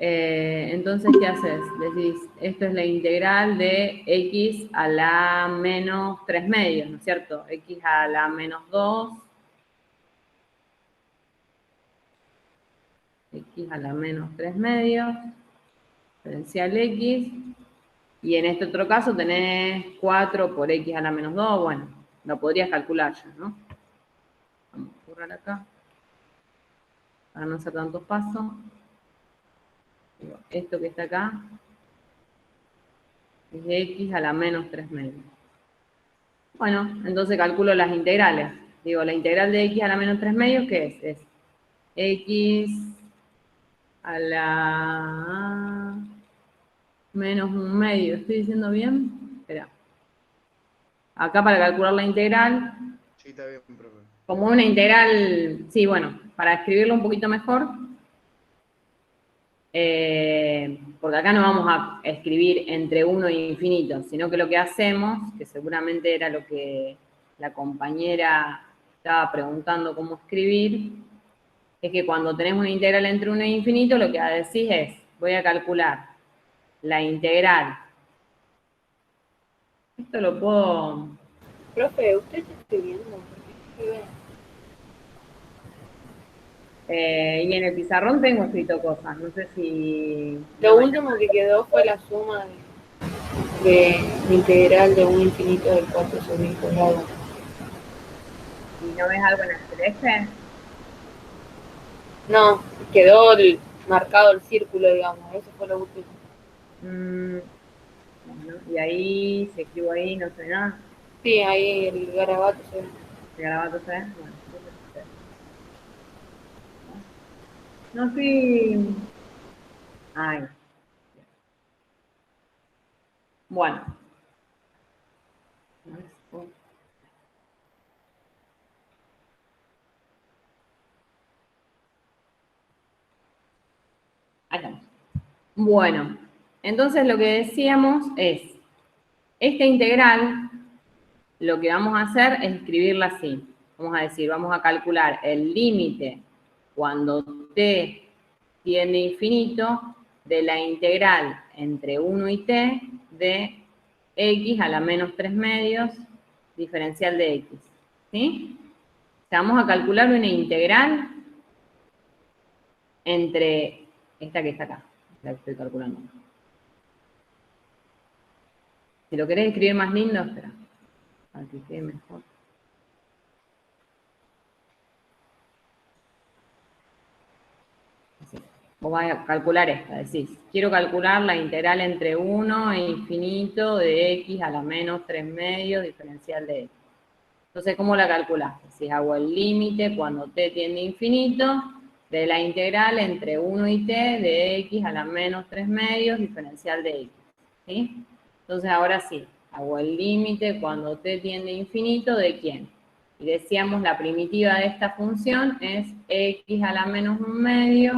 Entonces, ¿qué haces? Decís, esto es la integral de x a la menos 3 medios, ¿no es cierto? X a la menos 2, x a la menos 3 medios, diferencial x, y en este otro caso tenés 4 por x a la menos 2, bueno, lo podrías calcular ya, ¿no? Vamos a borrar acá, para no hacer tantos pasos. Esto que está acá es de x a la menos 3 medios. Bueno, entonces calculo las integrales. Digo, la integral de x a la menos 3 medios, ¿qué es? Es x a la menos 1 medio. ¿Estoy diciendo bien? Espera. Acá para calcular la integral. Sí, está bien, profe. Como una integral, sí, bueno, para escribirlo un poquito mejor, porque acá no vamos a escribir entre 1 e infinito, sino que lo que hacemos, que seguramente era lo que la compañera estaba preguntando cómo escribir, es que cuando tenemos una integral entre 1 e infinito, lo que decís es, voy a calcular la integral. Esto lo puedo... Profe, ¿usted está escribiendo? y en el pizarrón tengo escrito cosas, no sé si... Lo último que quedó fue la suma de integral de un infinito del 4 sobre el cuadrado. ¿Y no ves algo en el celeste? No, quedó marcado el círculo, digamos, eso fue lo último. Bueno, y ahí, si escribo ahí, no sé nada. Sí, ahí el garabato se ve. ¿El garabato se ve? Bueno, entonces se ve. No fui... Ay. Bueno. Ahí estamos. Bueno, entonces lo que decíamos es, esta integral, lo que vamos a hacer es escribirla así. Vamos a decir, vamos a calcular el límite cuando t tiende a infinito de la integral entre 1 y t de x a la menos 3 medios diferencial de x. ¿Sí? O sea, vamos a calcular una integral entre esta que está acá, la que estoy calculando. Si lo querés escribir más lindo, espera, para que quede mejor. Así. Vos vas a calcular esta, decís, quiero calcular la integral entre 1 e infinito de x a la menos 3 medios diferencial de x. Entonces, ¿cómo la calculás? Si hago el límite cuando t tiende a infinito de la integral entre 1 y t de x a la menos 3 medios diferencial de x. ¿Sí? Entonces, ahora sí, hago el límite cuando t tiende a infinito de ¿quién? Y decíamos la primitiva de esta función es x a la menos 1 medio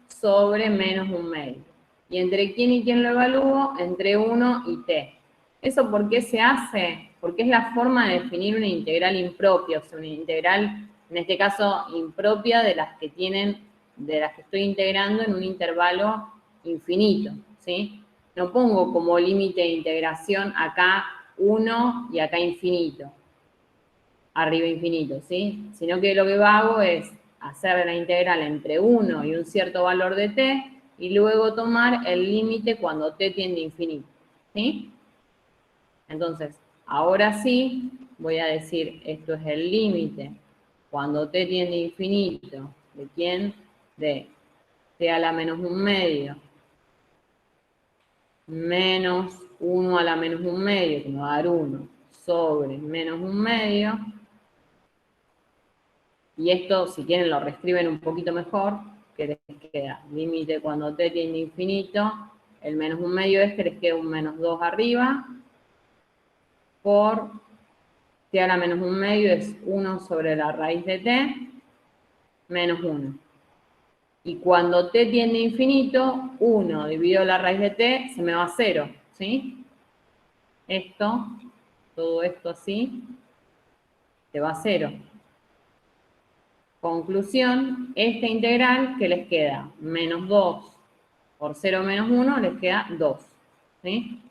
sobre menos 1 medio. ¿Y entre quién y quién lo evalúo? Entre 1 y t. ¿Eso por qué se hace? Porque es la forma de definir una integral impropia, o sea, una integral, en este caso, impropia de las que estoy integrando en un intervalo infinito, ¿sí? No pongo como límite de integración acá 1 y acá infinito, arriba infinito, ¿sí? Sino que lo que hago es hacer la integral entre 1 y un cierto valor de t y luego tomar el límite cuando t tiende a infinito, ¿sí? Entonces, ahora sí, voy a decir, esto es el límite. Cuando t tiende a infinito, ¿de quién? De t a la menos 1 medio, menos 1 a la menos 1 medio, que me va a dar 1, sobre menos 1 medio. Y esto, si quieren, lo reescriben un poquito mejor, que les queda límite cuando t tiende a infinito, el menos 1 medio es que les queda un menos 2 arriba, por t a la menos 1 medio es 1 sobre la raíz de t, menos 1. Y cuando t tiende a infinito, 1 dividido la raíz de t se me va a 0, ¿sí? Esto, todo esto así, se va a 0. Conclusión, esta integral, ¿qué les queda? Menos 2 por 0 menos 1 les queda 2, ¿sí?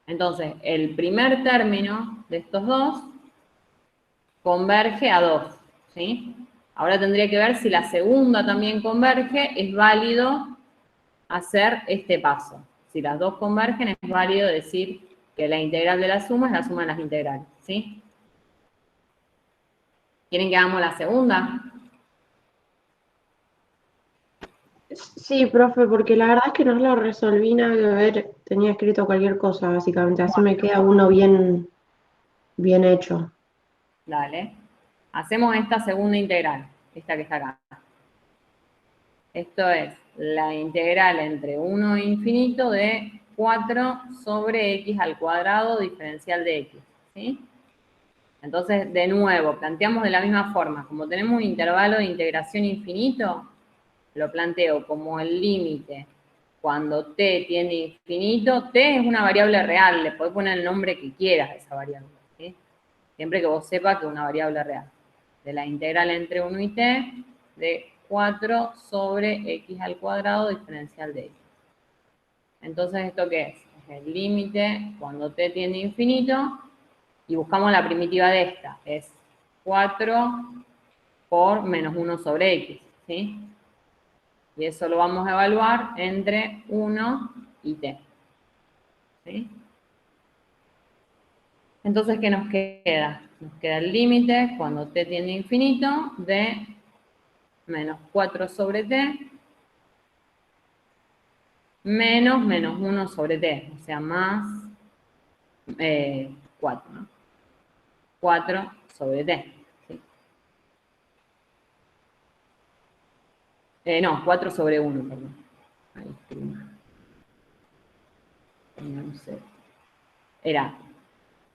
Entonces, el primer término de estos dos converge a 2, ¿sí? Ahora tendría que ver si la segunda también converge, es válido hacer este paso. Si las dos convergen, es válido decir que la integral de la suma es la suma de las integrales, ¿sí? ¿Quieren que hagamos la segunda? Sí, profe, porque la verdad es que no lo resolví nada que ver, tenía escrito cualquier cosa, básicamente, así me queda uno bien, bien hecho. Dale. Hacemos esta segunda integral, esta que está acá. Esto es la integral entre 1 e infinito de 4 sobre x al cuadrado diferencial de x, ¿sí? Entonces, de nuevo, planteamos de la misma forma. Como tenemos un intervalo de integración infinito, lo planteo como el límite cuando t tiende a infinito. T es una variable real, le podés poner el nombre que quieras a esa variable, ¿sí? Siempre que vos sepas que es una variable real. De la integral entre 1 y t de 4 sobre x al cuadrado diferencial de x. Entonces, ¿esto qué es? Es el límite cuando t tiende a infinito y buscamos la primitiva de esta. Es 4 por menos 1 sobre x, ¿sí? Y eso lo vamos a evaluar entre 1 y t, ¿sí? Entonces, ¿qué nos queda? Nos queda el límite cuando t tiende a infinito de menos 4 sobre t menos 1 sobre t, o sea, más 4, ¿no? 4 sobre t. ¿Sí? No, 4 sobre 1, perdón. Ahí escribí. No sé. Era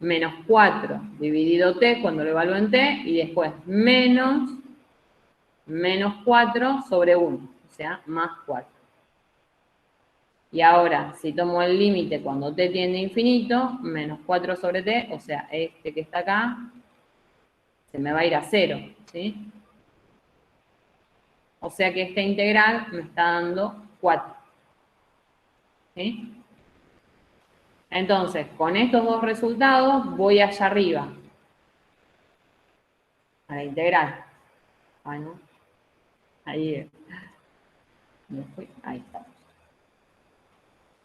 menos 4 dividido t cuando lo evalúo en t y después menos 4 sobre 1, o sea, más 4. Y ahora, si tomo el límite cuando t tiende a infinito, menos 4 sobre t, o sea, este que está acá, se me va a ir a 0, ¿sí? O sea que esta integral me está dando 4, ¿sí? Entonces, con estos dos resultados, voy allá arriba, a la integral. Ay, ¿no? Ahí, ¿dónde fui? Ahí está.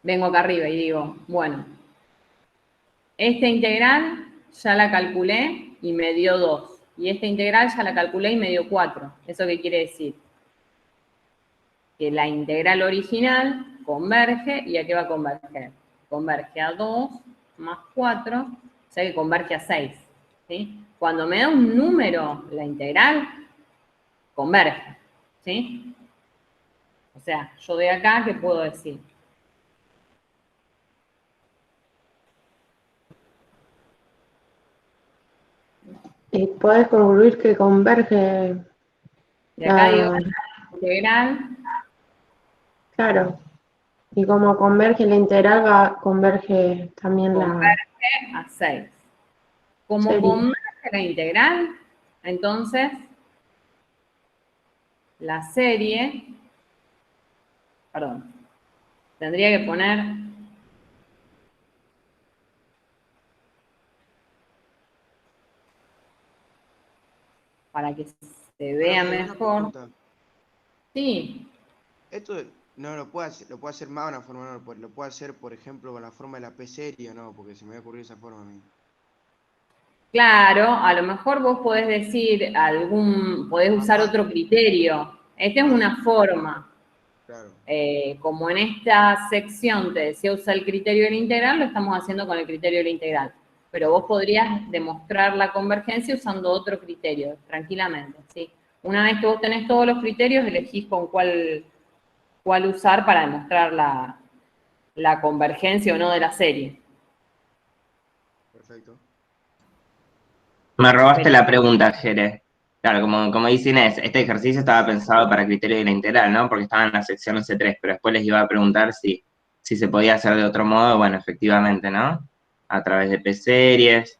Vengo acá arriba y digo, bueno, esta integral ya la calculé y me dio 2. Y esta integral ya la calculé y me dio 4. ¿Eso qué quiere decir? Que la integral original converge, ¿y a qué va a converger? Converge a 2 más 4, o sea que converge a 6. ¿Sí? Cuando me da un número, la integral converge. ¿Sí? O sea, yo de acá, ¿qué puedo decir? Y puedes concluir que converge De acá digo, la... la integral Claro, y como converge la integral, converge también la converge a 6. Como serie. converge la integral, entonces la serie, perdón, tendría que poner para que se vea Profe, una mejor. pregunta. Sí, Esto no lo puedo hacer más de una forma, no lo puedo hacer, por ejemplo, con la forma de la P serie o no, porque se me va a ocurrir esa forma a mí. claro, a lo mejor vos podés decir podés usar otro Aparte, criterio. Esta es claro, una forma. claro, Como en esta sección te decía usar el criterio de la integral, lo estamos haciendo con el criterio de la integral. Pero vos claro. podrías demostrar la convergencia usando otro criterio, tranquilamente, ¿sí? Una vez que vos tenés todos los criterios, elegís con cuál usar para demostrar la convergencia o no de la serie. Perfecto. Me robaste Pero, la pregunta, Jere. Claro, como dice Inés, este ejercicio estaba pensado para criterio de la integral, ¿no? Porque estaba en la sección C3, pero después les iba a preguntar si se podía hacer de otro modo. Bueno, efectivamente, ¿no? A través de P-series,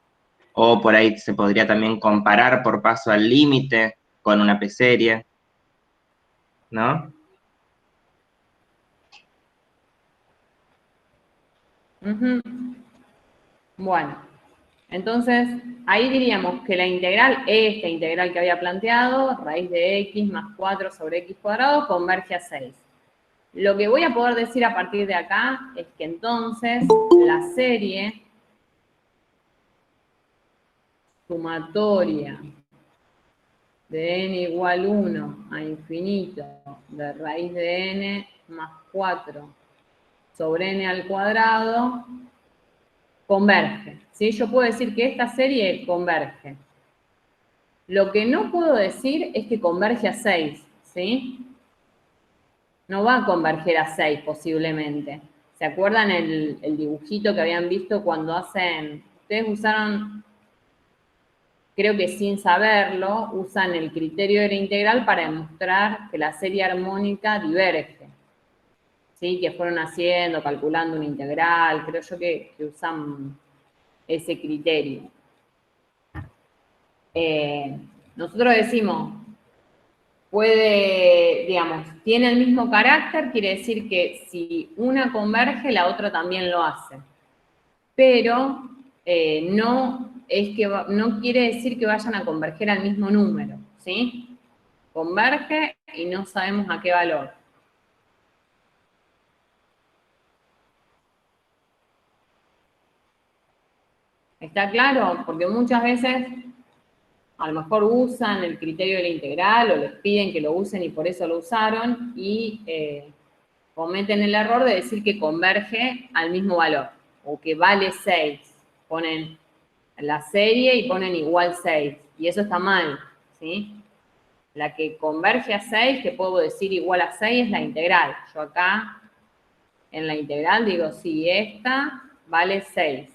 o por ahí se podría también comparar por paso al límite con una P-serie, ¿no? Ujú. Bueno, entonces ahí diríamos que la integral, esta integral que había planteado, raíz de x más 4 sobre x cuadrado, converge a 6. Lo que voy a poder decir a partir de acá es que entonces la serie sumatoria de n igual 1 a infinito de raíz de n más 4 sobre n al cuadrado converge. ¿Sí? Yo puedo decir que esta serie converge. Lo que no puedo decir es que converge a 6, ¿sí? No va a converger a 6 posiblemente. ¿Se acuerdan el dibujito que habían visto cuando hacen... Ustedes usaron, creo que sin saberlo, usan el criterio de la integral para demostrar que la serie armónica diverge. ¿Sí? Que fueron haciendo, calculando una integral, creo yo que usan ese criterio. Nosotros decimos, puede, digamos, tiene el mismo carácter, quiere decir que si una converge, la otra también lo hace. Pero no, no quiere decir que vayan a converger al mismo número, ¿sí? Converge y no sabemos a qué valor. ¿Está claro? Porque muchas veces a lo mejor usan el criterio de la integral o les piden que lo usen y por eso lo usaron y cometen el error de decir que converge al mismo valor o que vale 6. Ponen la serie y ponen igual 6 y eso está mal, ¿sí? La que converge a 6, que puedo decir igual a 6, es la integral. Yo acá en la integral digo, sí, esta vale 6,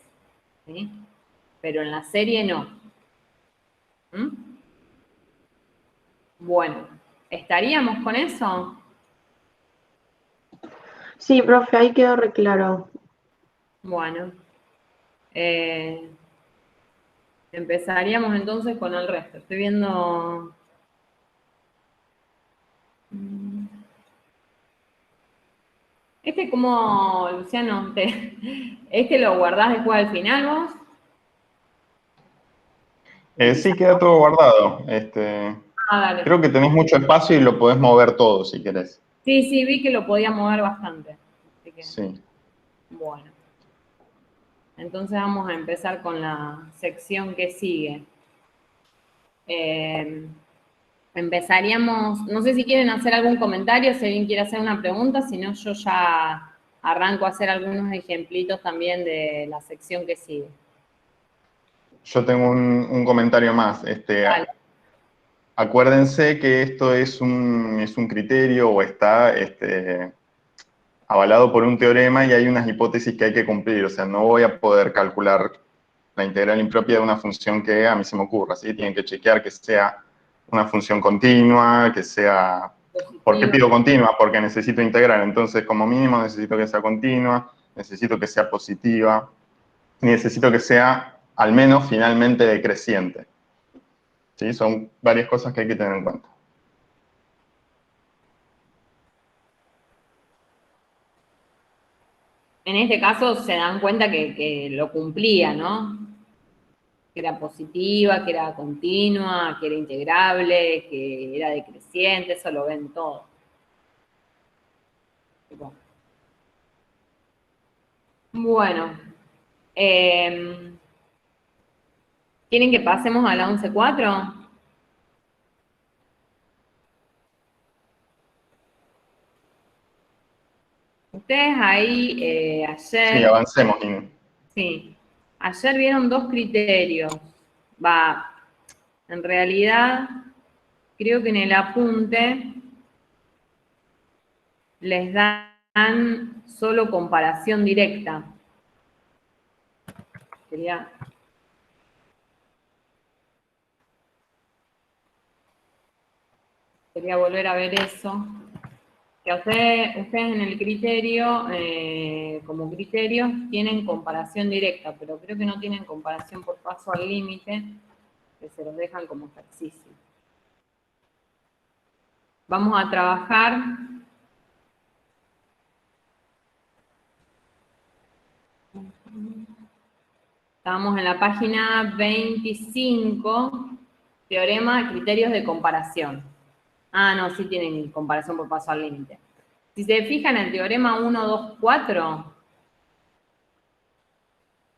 ¿sí? Pero en la serie no. ¿Mm? Bueno, ¿estaríamos con eso? Sí, profe, ahí quedó re claro. Bueno, empezaríamos entonces con el resto. Estoy viendo... Este como, Luciano, ¿este lo guardás después al final vos? Sí, queda todo guardado. Dale. Creo que tenés mucho espacio y lo podés mover todo si querés. Sí, sí, vi que lo podía mover bastante. Así que, Sí. bueno. Entonces vamos a empezar con la sección que sigue. Empezaríamos, no sé si quieren hacer algún comentario, si alguien quiere hacer una pregunta, si no yo ya arranco a hacer algunos ejemplitos también de la sección que sigue. Yo tengo un comentario más. Vale. Acuérdense que esto es un criterio o está avalado por un teorema y hay unas hipótesis que hay que cumplir. O sea, no voy a poder calcular la integral impropia de una función que a mí se me ocurra, ¿sí? Tienen que chequear que sea una función continua, que sea... ¿Por qué pido continua? Porque necesito integrar. Entonces, como mínimo, necesito que sea continua, necesito que sea positiva, y necesito que sea, al menos, finalmente decreciente. ¿Sí? Son varias cosas que hay que tener en cuenta. En este caso se dan cuenta que lo cumplía, ¿no? Que era positiva, que era continua, que era integrable, que era decreciente, eso lo ven todo. Bueno, ¿quieren que pasemos a la 11.4? Ustedes ahí ayer... Sí, avancemos, Ine. Sí, ayer vieron dos criterios. En realidad, creo que en el apunte les dan solo comparación directa. Quería volver a ver eso. Que ustedes en el criterio, como criterios, tienen comparación directa, pero creo que no tienen comparación por paso al límite, que se los dejan como ejercicio. Vamos a trabajar. Estamos en la página 25, teorema, criterios de comparación. Ah, no, sí tienen comparación por paso al límite. Si se fijan en el teorema 1, 2, 4,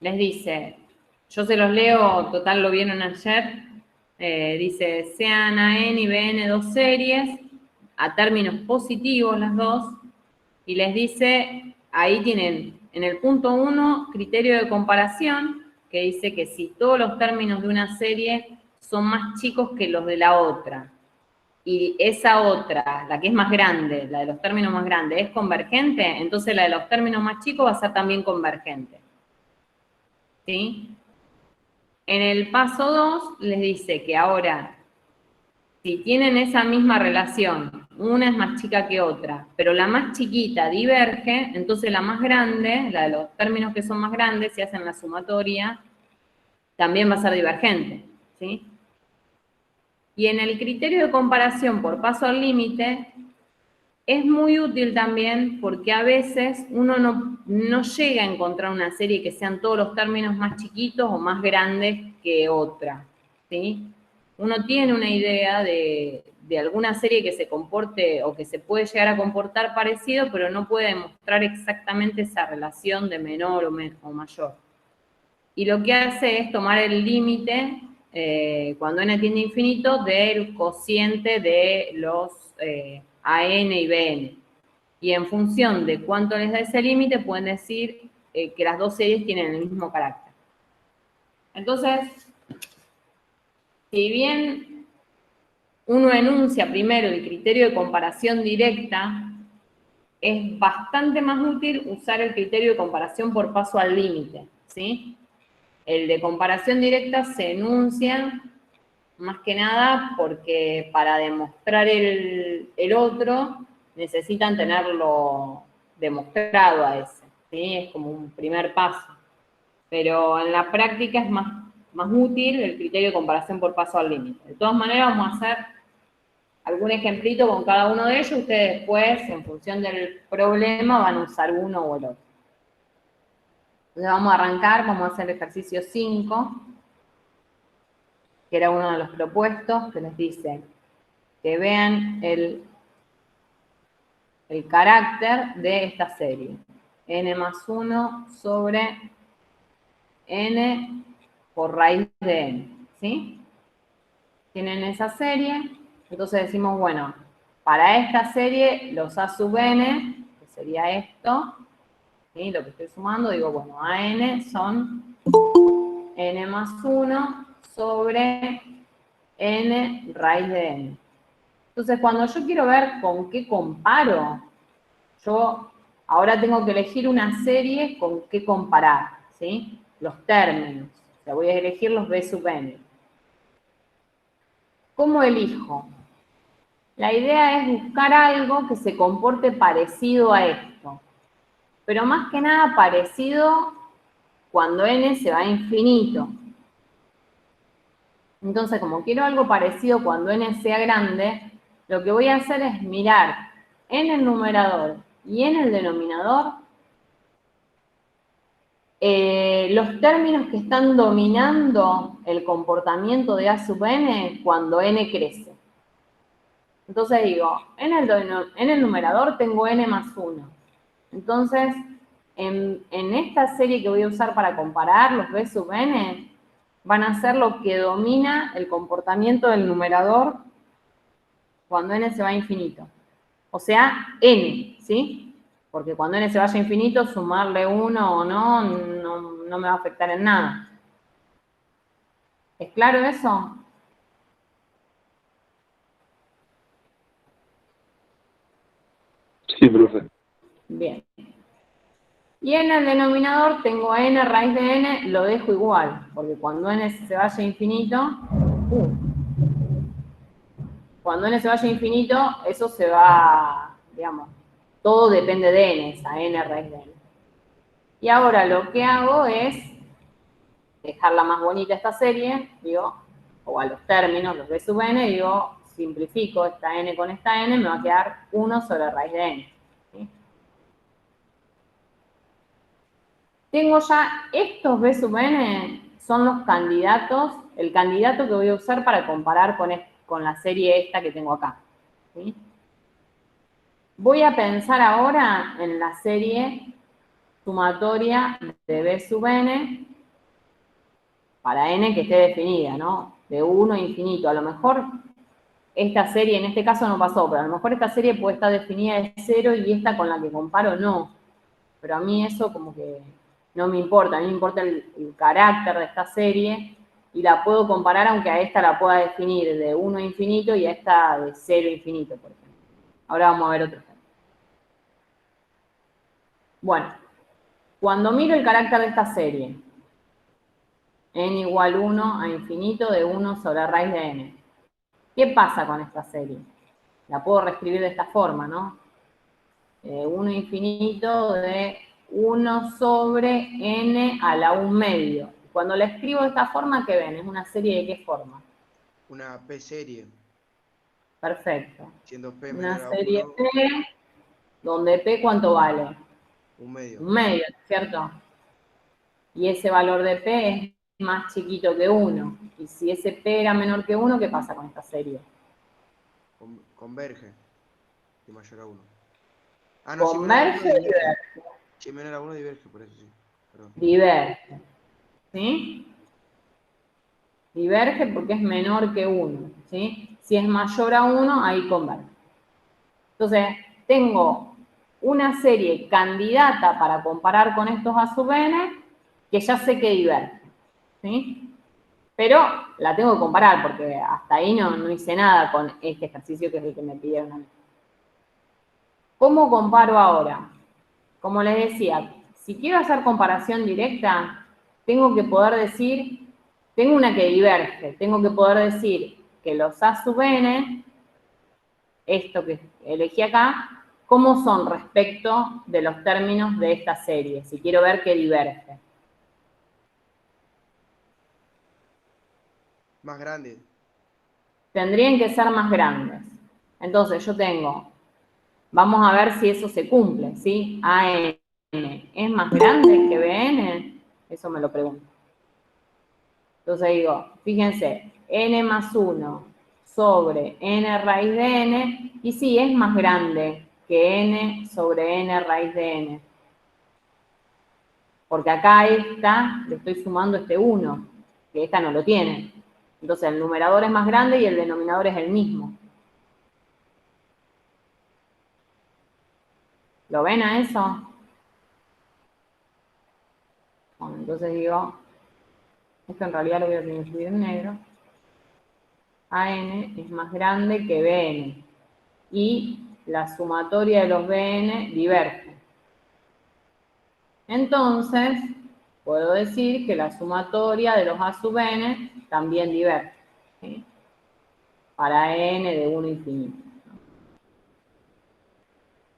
les dice, yo se los leo, total lo vieron ayer, dice, sean AN y BN dos series, a términos positivos las dos, y les dice, ahí tienen en el punto 1, criterio de comparación, que dice que si todos los términos de una serie son más chicos que los de la otra, y esa otra, la que es más grande, la de los términos más grandes, es convergente, entonces la de los términos más chicos va a ser también convergente. ¿Sí? En el paso 2 les dice que ahora, si tienen esa misma relación, una es más chica que otra, pero la más chiquita diverge, entonces la más grande, la de los términos que son más grandes, si hacen la sumatoria, también va a ser divergente, ¿sí? Y en el criterio de comparación por paso al límite, es muy útil también porque a veces uno no llega a encontrar una serie que sean todos los términos más chiquitos o más grandes que otra, ¿sí? Uno tiene una idea de alguna serie que se comporte o que se puede llegar a comportar parecido, pero no puede demostrar exactamente esa relación de menor o mayor. Y lo que hace es tomar el límite, cuando n tiende a infinito, del cociente de los AN y BN. Y en función de cuánto les da ese límite, pueden decir que las dos series tienen el mismo carácter. Entonces, si bien uno enuncia primero el criterio de comparación directa, es bastante más útil usar el criterio de comparación por paso al límite, ¿sí? El de comparación directa se enuncia más que nada porque para demostrar el otro necesitan tenerlo demostrado a ese, ¿sí? Es como un primer paso. Pero en la práctica es más útil el criterio de comparación por paso al límite. De todas maneras, vamos a hacer algún ejemplito con cada uno de ellos. Ustedes después, en función del problema, van a usar uno o el otro. Entonces vamos a arrancar, vamos a hacer el ejercicio 5, que era uno de los propuestos, que les dice que vean el carácter de esta serie. N más 1 sobre N por raíz de N, ¿sí? Tienen esa serie, entonces decimos, bueno, para esta serie, los A sub N, que sería esto, ¿sí? Lo que estoy sumando, digo, bueno, AN son N más 1 sobre N raíz de N. Entonces, cuando yo quiero ver con qué comparo, yo ahora tengo que elegir una serie con qué comparar, ¿sí? Los términos. O sea, voy a elegir los B sub N. ¿Cómo elijo? La idea es buscar algo que se comporte parecido a esto. Pero más que nada parecido cuando N se va a infinito. Entonces, como quiero algo parecido cuando N sea grande, lo que voy a hacer es mirar en el numerador y en el denominador los términos que están dominando el comportamiento de A sub N cuando N crece. Entonces digo, en el numerador tengo N más 1. Entonces, en esta serie que voy a usar para comparar, los B sub N, van a ser lo que domina el comportamiento del numerador cuando N se va a infinito. O sea, N, ¿sí? Porque cuando N se vaya a infinito, sumarle 1 o no me va a afectar en nada. ¿Es claro eso? Sí, profe. Bien. Y en el denominador tengo N raíz de N, lo dejo igual, porque cuando N se vaya a infinito, cuando N se vaya a infinito, eso se va, digamos, todo depende de N, esa N raíz de N. Y ahora lo que hago es dejarla más bonita esta serie, digo, o a los términos, los B sub N, digo, simplifico esta N con esta N, me va a quedar 1 sobre raíz de N. ¿Sí? tengo ya estos B sub n, son los candidatos, el candidato que voy a usar para comparar con la serie esta que tengo acá. ¿Sí? Voy a pensar ahora en la serie sumatoria de B sub n para n que esté definida, ¿no? De 1 a infinito. A lo mejor esta serie, en este caso no pasó, pero a lo mejor esta serie puede estar definida de 0 y esta con la que comparo no. Pero a mí eso como que no me importa. A mí me importa el carácter de esta serie y la puedo comparar aunque a esta la pueda definir de 1 a infinito y a esta de 0 a infinito, por ejemplo. Ahora vamos a ver otro ejemplo. Bueno, cuando miro el carácter de esta serie, n igual 1 a infinito de 1 sobre raíz de n. ¿Qué pasa con esta serie? La puedo reescribir de esta forma, ¿no? 1 infinito de 1 sobre n a la 1 medio. Cuando la escribo de esta forma, ¿qué ven? ¿Es una serie de qué forma? Una P serie. Perfecto. Siendo P Una menor a serie 1, P, donde P, ¿cuánto vale? 1 medio. 1 medio, ¿cierto? Y ese valor de P es más chiquito que 1. Y si ese P era menor que 1, ¿qué pasa con esta serie? Converge. Y mayor a 1. Ah, no, si menor a 1 Converge o diverge. diverge. Si menor a 1 diverge, por eso sí. Perdón. Diverge. ¿Sí? Diverge porque es menor que 1. ¿Sí? Si es mayor a 1, ahí converge. Entonces, tengo una serie candidata para comparar con estos A sub n que ya sé que diverge. ¿Sí? Pero la tengo que comparar porque hasta ahí no hice nada con este ejercicio que es el que me pidieron a mí. ¿Cómo comparo ahora? Como les decía, si quiero hacer comparación directa, tengo que poder decir, tengo una que diverge, tengo que poder decir que los A sub n, esto que elegí acá, ¿cómo son respecto de los términos de esta serie? Si quiero ver que diverge. Más grande. Tendrían que ser más grandes. Entonces yo tengo, vamos a ver si eso se cumple, ¿sí? AN es más grande que BN, eso me lo pregunto. Entonces digo, fíjense, n más 1 sobre n raíz de n, y sí, es más grande que n sobre n raíz de n. Porque acá a esta le estoy sumando este 1, que esta no lo tiene. Entonces el numerador es más grande y el denominador es el mismo. ¿Lo ven a eso? Bueno, entonces digo, esto en realidad lo voy a escribir en negro. AN es más grande que BN. Y la sumatoria de los BN diverge. Entonces, puedo decir que la sumatoria de los A sub n también diverge. ¿Sí? Para n de 1 infinito.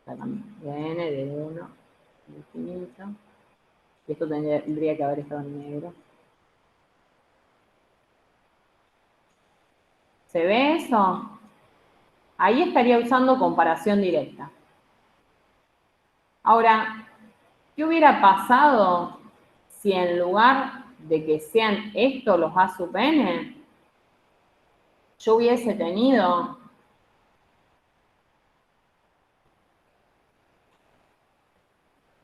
De n de 1 infinito. Y esto tendría que haber estado en negro. ¿Se ve eso? Ahí estaría usando comparación directa. Ahora, ¿qué hubiera pasado si en lugar de que sean estos los A sub n, yo hubiese tenido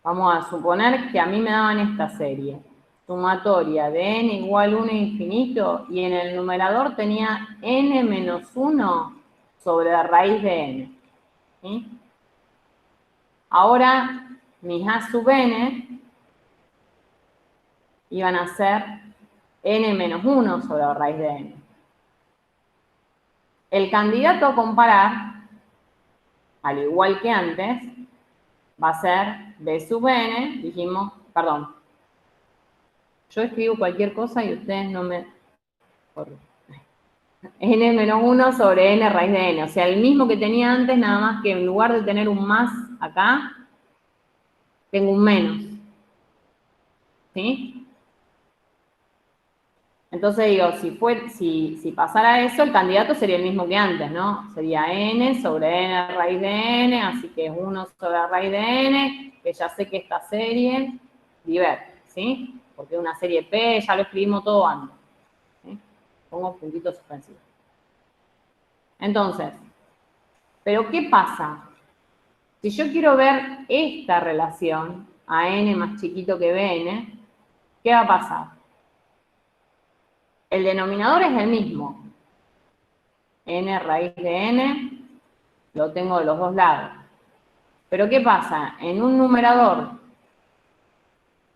vamos a suponer que a mí me daban esta serie, sumatoria de n igual 1 infinito, y en el numerador tenía n menos 1 sobre la raíz de n. ¿Sí? Ahora, mis A sub n iban a ser n menos 1 sobre la raíz de n. El candidato a comparar, al igual que antes, va a ser b sub n, dijimos, perdón, yo escribo cualquier cosa y ustedes no me... n menos 1 sobre n raíz de n, o sea, el mismo que tenía antes, nada más que en lugar de tener un más acá, tengo un menos. ¿Sí? Entonces digo, si pasara eso, el candidato sería el mismo que antes, ¿no? Sería n sobre n raíz de n, así que es 1 sobre la raíz de n, que ya sé que esta serie diverge, ¿sí? Porque es una serie P, ya lo escribimos todo antes. ¿Sí? Pongo puntitos suspensivos. Entonces, ¿pero qué pasa? Si yo quiero ver esta relación, a n más chiquito que bn, ¿qué va a pasar? El denominador es el mismo. N raíz de n, lo tengo de los dos lados. Pero ¿qué pasa? En un numerador,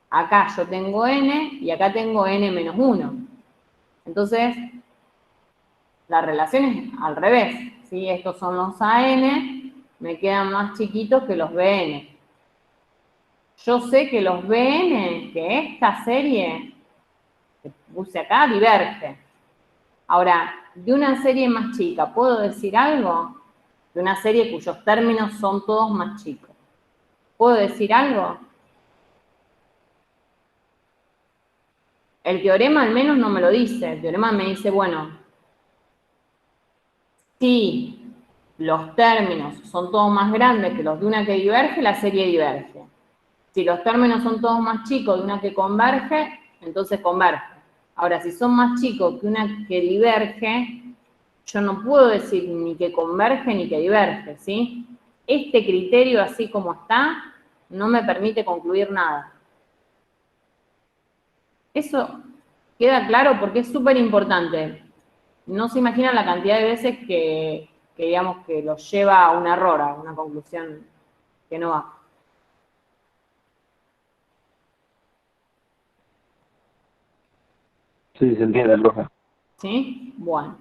acá yo tengo n y acá tengo n menos 1. Entonces, la relación es al revés, ¿sí? Estos son los AN, me quedan más chiquitos que los BN. Yo sé que los BN, que esta serie que puse acá, diverge. Ahora, de una serie más chica, ¿puedo decir algo? De una serie cuyos términos son todos más chicos. ¿Puedo decir algo? El teorema al menos no me lo dice. El teorema me dice, bueno, si los términos son todos más grandes que los de una que diverge, la serie diverge. Si los términos son todos más chicos de una que converge, entonces converge. Ahora, si son más chicos que una que diverge, yo no puedo decir ni que converge ni que diverge, ¿sí? Este criterio, así como está, no me permite concluir nada. Eso queda claro porque es súper importante. No se imaginan la cantidad de veces que digamos que los lleva a un error, a una conclusión que no va. Sí, se entiende, profe. ¿Sí? Bueno,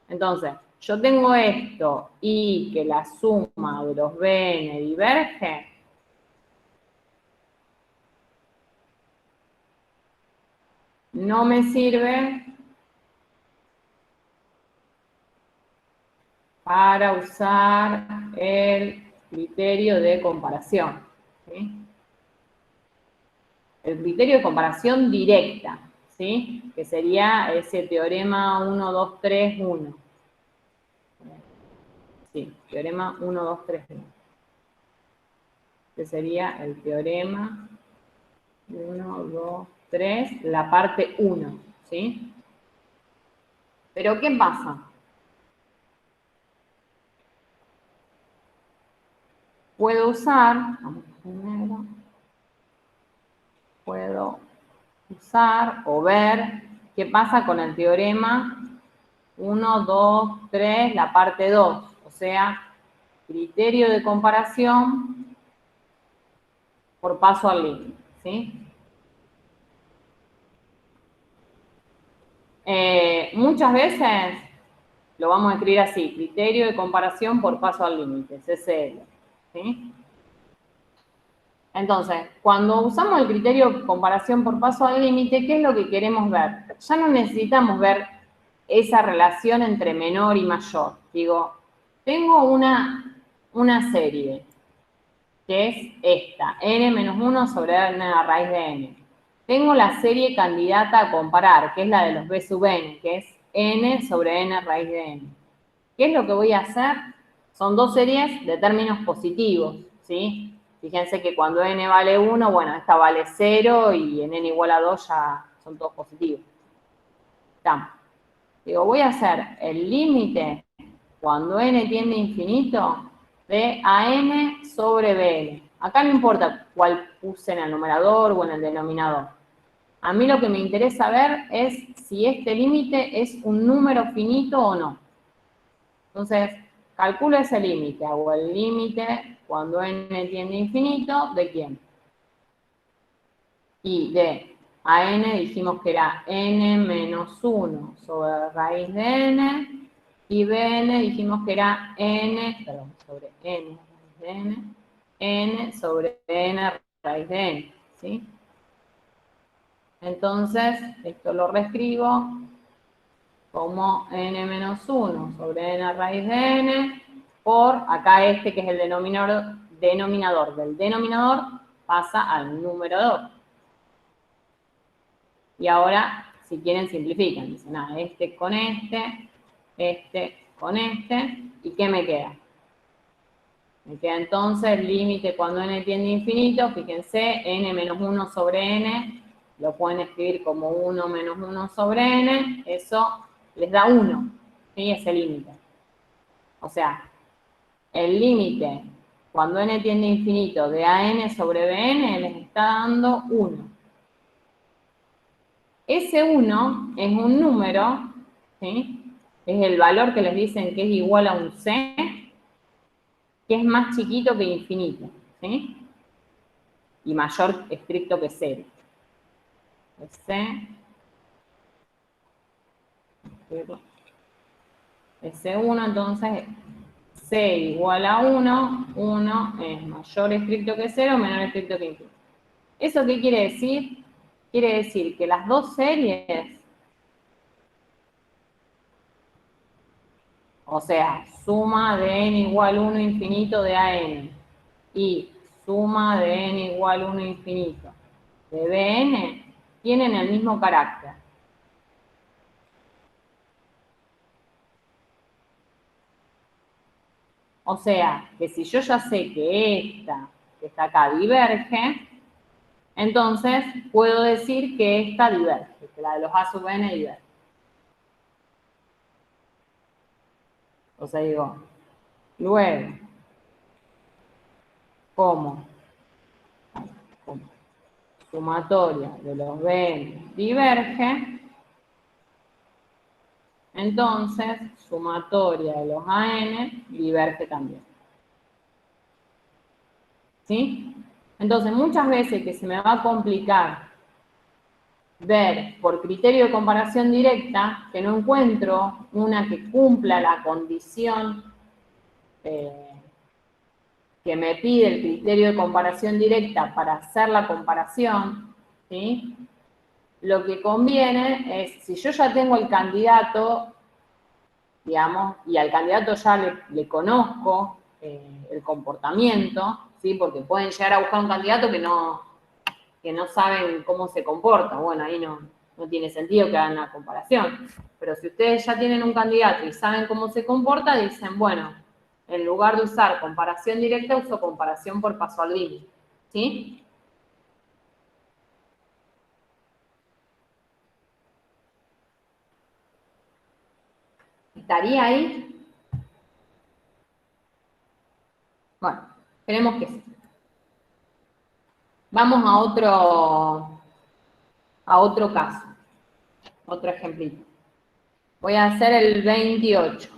entonces, yo tengo esto y que la suma de los BN diverge. No me sirve para usar el criterio de comparación, ¿sí? El criterio de comparación directa, ¿sí? Que sería ese teorema 1, 2, 3, 1. Sí, teorema 1, 2, 3, 1. Este sería el teorema 1, 2, 3, la parte 1, ¿sí? Pero ¿qué pasa? Puedo usar, vamos primero, puedo usar o ver qué pasa con el teorema 1, 2, 3, la parte 2, o sea, criterio de comparación por paso al límite, ¿sí? Muchas veces lo vamos a escribir así, criterio de comparación por paso al límite, CCL, ¿sí? Entonces, cuando usamos el criterio de comparación por paso al límite, ¿qué es lo que queremos ver? Ya no necesitamos ver esa relación entre menor y mayor. Digo, tengo una serie, que es esta, n menos 1 sobre n a raíz de n. Tengo la serie candidata a comparar, que es la de los b sub n, que es n sobre n a raíz de n. ¿Qué es lo que voy a hacer? Son dos series de términos positivos, ¿sí? Fíjense que cuando n vale 1, bueno, esta vale 0 y en n igual a 2 ya son todos positivos. Estamos. Digo, voy a hacer el límite cuando n tiende a infinito de AN sobre BN. Acá no importa cuál puse en el numerador o en el denominador. A mí lo que me interesa ver es si este límite es un número finito o no. Entonces, calculo ese límite, hago el límite cuando n tiende a infinito, ¿de quién? Y de AN dijimos que era n menos 1 sobre raíz de n, y Bn dijimos que era sobre n raíz de n sobre n raíz de n, ¿sí? Entonces, esto lo reescribo como n menos 1 sobre n raíz de n por acá este que es el denominador del denominador pasa al numerador. Y ahora, si quieren, simplifican. Dicen, este con este con este, ¿y qué me queda? Me queda entonces límite cuando n tiende a infinito, fíjense, n menos 1 sobre n lo pueden escribir como 1 menos 1 sobre n, eso les da 1, ¿sí? Ese límite. O sea, el límite, cuando n tiende a infinito de an sobre bn, les está dando 1. Ese 1 es un número, ¿sí? Es el valor que les dicen que es igual a un c, que es más chiquito que infinito, ¿sí? Y mayor estricto que 0. Ese 1, entonces, c igual a 1, 1 es mayor estricto que 0, menor estricto que infinito. ¿Eso qué quiere decir? Quiere decir que las dos series, o sea, suma de n igual 1 infinito de an y suma de n igual 1 infinito de bn, tienen el mismo carácter. O sea, que si yo ya sé que esta que está acá diverge, entonces puedo decir que esta diverge, que la de los a sub n diverge. O sea, digo, luego, como sumatoria de los bn diverge, entonces sumatoria de los an diverge también. ¿Sí? Entonces, muchas veces que se me va a complicar ver por criterio de comparación directa que no encuentro una que cumpla la condición que me pide el criterio de comparación directa para hacer la comparación, ¿sí? Lo que conviene es, si yo ya tengo el candidato, digamos, y al candidato ya le conozco el comportamiento, ¿sí? Porque pueden llegar a buscar un candidato que no saben cómo se comporta. Bueno, ahí no tiene sentido que hagan una comparación. Pero si ustedes ya tienen un candidato y saben cómo se comporta, dicen, bueno, en lugar de usar comparación directa, uso comparación por paso al límite. ¿Sí? ¿Estaría ahí? Bueno, esperemos que sí. Vamos a otro caso, otro ejemplito. Voy a hacer el 28.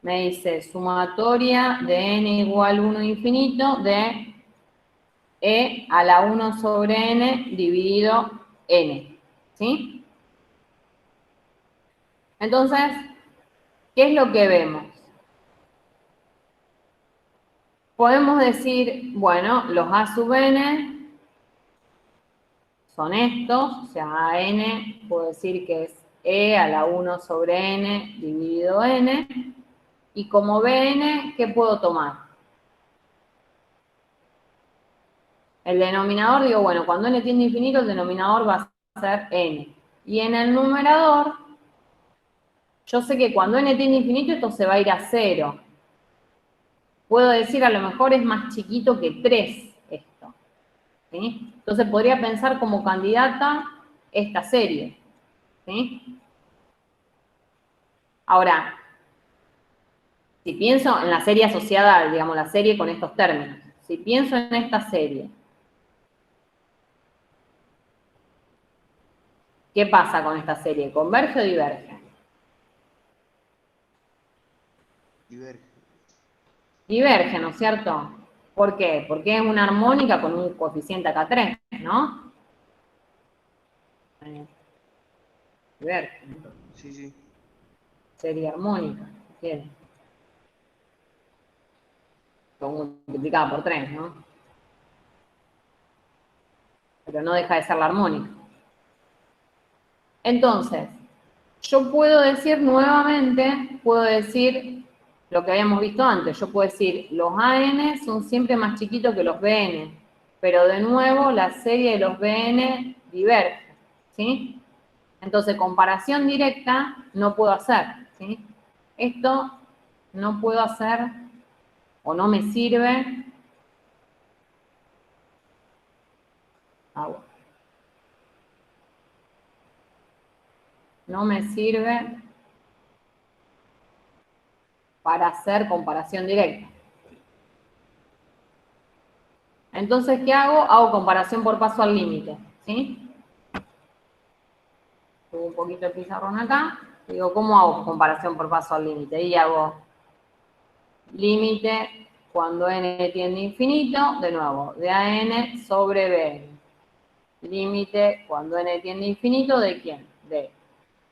Me dice sumatoria de n igual 1 infinito de e a la 1 sobre n dividido n. ¿Sí? Entonces, ¿qué es lo que vemos? Podemos decir, bueno, los a sub n son estos, o sea, a n puedo decir que es e a la 1 sobre n dividido n, y como bn, ¿qué puedo tomar? El denominador, digo, bueno, cuando n tiende a infinito, el denominador va a ser n. Y en el numerador, yo sé que cuando n tiende a infinito, esto se va a ir a 0. Puedo decir, a lo mejor es más chiquito que 3 esto. ¿Sí? Entonces podría pensar como candidata esta serie. ¿Sí? Ahora, si pienso en la serie asociada, digamos, la serie con estos términos. Si pienso en esta serie, ¿qué pasa con esta serie? ¿Converge o diverge? Diverge. Diverge, ¿no es cierto? ¿Por qué? Porque es una armónica con un coeficiente acá 3, ¿no? Diverge. Sí, sí. Serie armónica, ¿quién? Multiplicada por 3, ¿no? Pero no deja de ser la armónica. Entonces, yo puedo decir nuevamente, puedo decir lo que habíamos visto antes. Yo puedo decir, los AN son siempre más chiquitos que los BN, pero de nuevo la serie de los BN diverge, ¿sí? Entonces, comparación directa no puedo hacer, ¿sí? Esto no puedo hacer o no me sirve agua. No me sirve para hacer comparación directa. Entonces, ¿qué hago? Hago comparación por paso al límite, ¿sí? Pongo un poquito de pizarrón acá. Digo, ¿cómo hago comparación por paso al límite? Y hago límite cuando n tiende a infinito, de nuevo, de a n sobre bn. Límite cuando n tiende a infinito, ¿de quién? De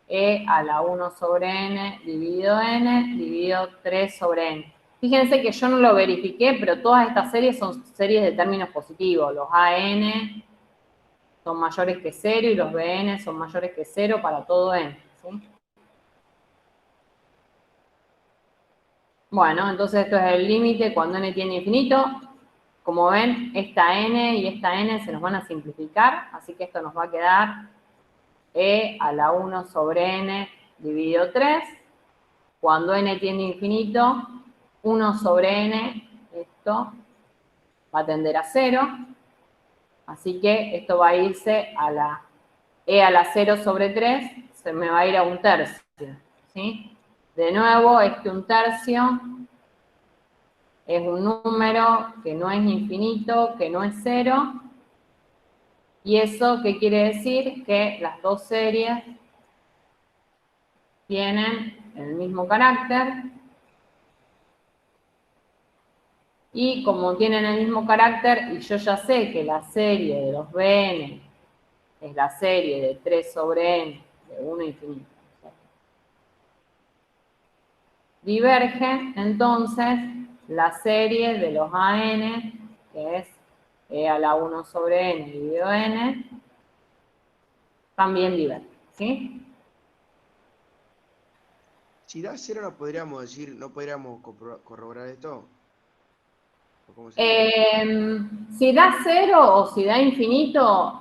e a la 1 sobre n dividido n dividido 3 sobre n. Fíjense que yo no lo verifiqué, pero todas estas series son series de términos positivos. Los AN son mayores que 0 y los BN son mayores que 0 para todo n, ¿sí? Bueno, entonces esto es el límite cuando n tiende a infinito. Como ven, esta n y esta n se nos van a simplificar, así que esto nos va a quedar e a la 1 sobre n dividido 3. Cuando n tiende a infinito, 1 sobre n, esto va a tender a 0. Así que esto va a irse a la e a la 0 sobre 3, se me va a ir a 1/3, ¿sí? De nuevo, este 1/3 es un número que no es infinito, que no es 0. ¿Y eso qué quiere decir? Que las dos series tienen el mismo carácter. Y como tienen el mismo carácter, y yo ya sé que la serie de los Bn es la serie de 3 sobre n de 1 infinito, diverge, entonces, la serie de los AN, que es e a la 1 sobre n dividido n, también diverge, ¿sí? Si da 0 no podríamos decir, no podríamos corroborar esto. ¿O cómo se Si da 0 o si da infinito,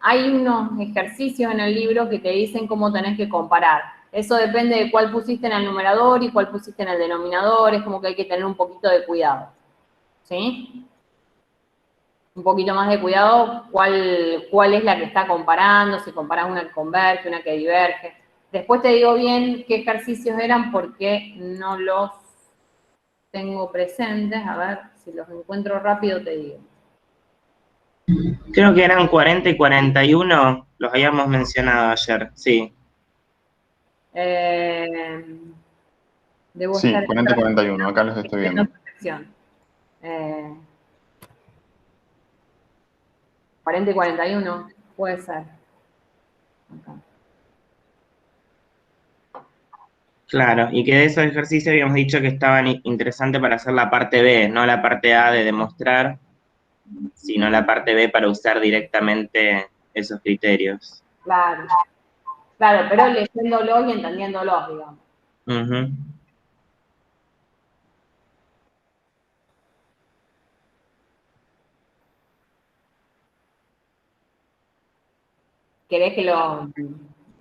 hay unos ejercicios en el libro que te dicen cómo tenés que comparar. Eso depende de cuál pusiste en el numerador y cuál pusiste en el denominador, es como que hay que tener un poquito de cuidado, ¿sí? Un poquito más de cuidado cuál es la que está comparando, si comparas una que converge, una que diverge. Después te digo bien qué ejercicios eran porque no los tengo presentes, a ver si los encuentro rápido te digo. Creo que eran 40 y 41, los habíamos mencionado ayer, sí. Debo Sí, estar 40 y 41, acá los estoy viendo. perfección. 40 y 41, puede ser. Acá. Claro, y que de esos ejercicios habíamos dicho que estaban interesantes para hacer la parte B, no la parte A de demostrar, sino la parte B para usar directamente esos criterios. Claro, claro, pero leyéndolos y entendiéndolos, digamos. Ujú. ¿Querés que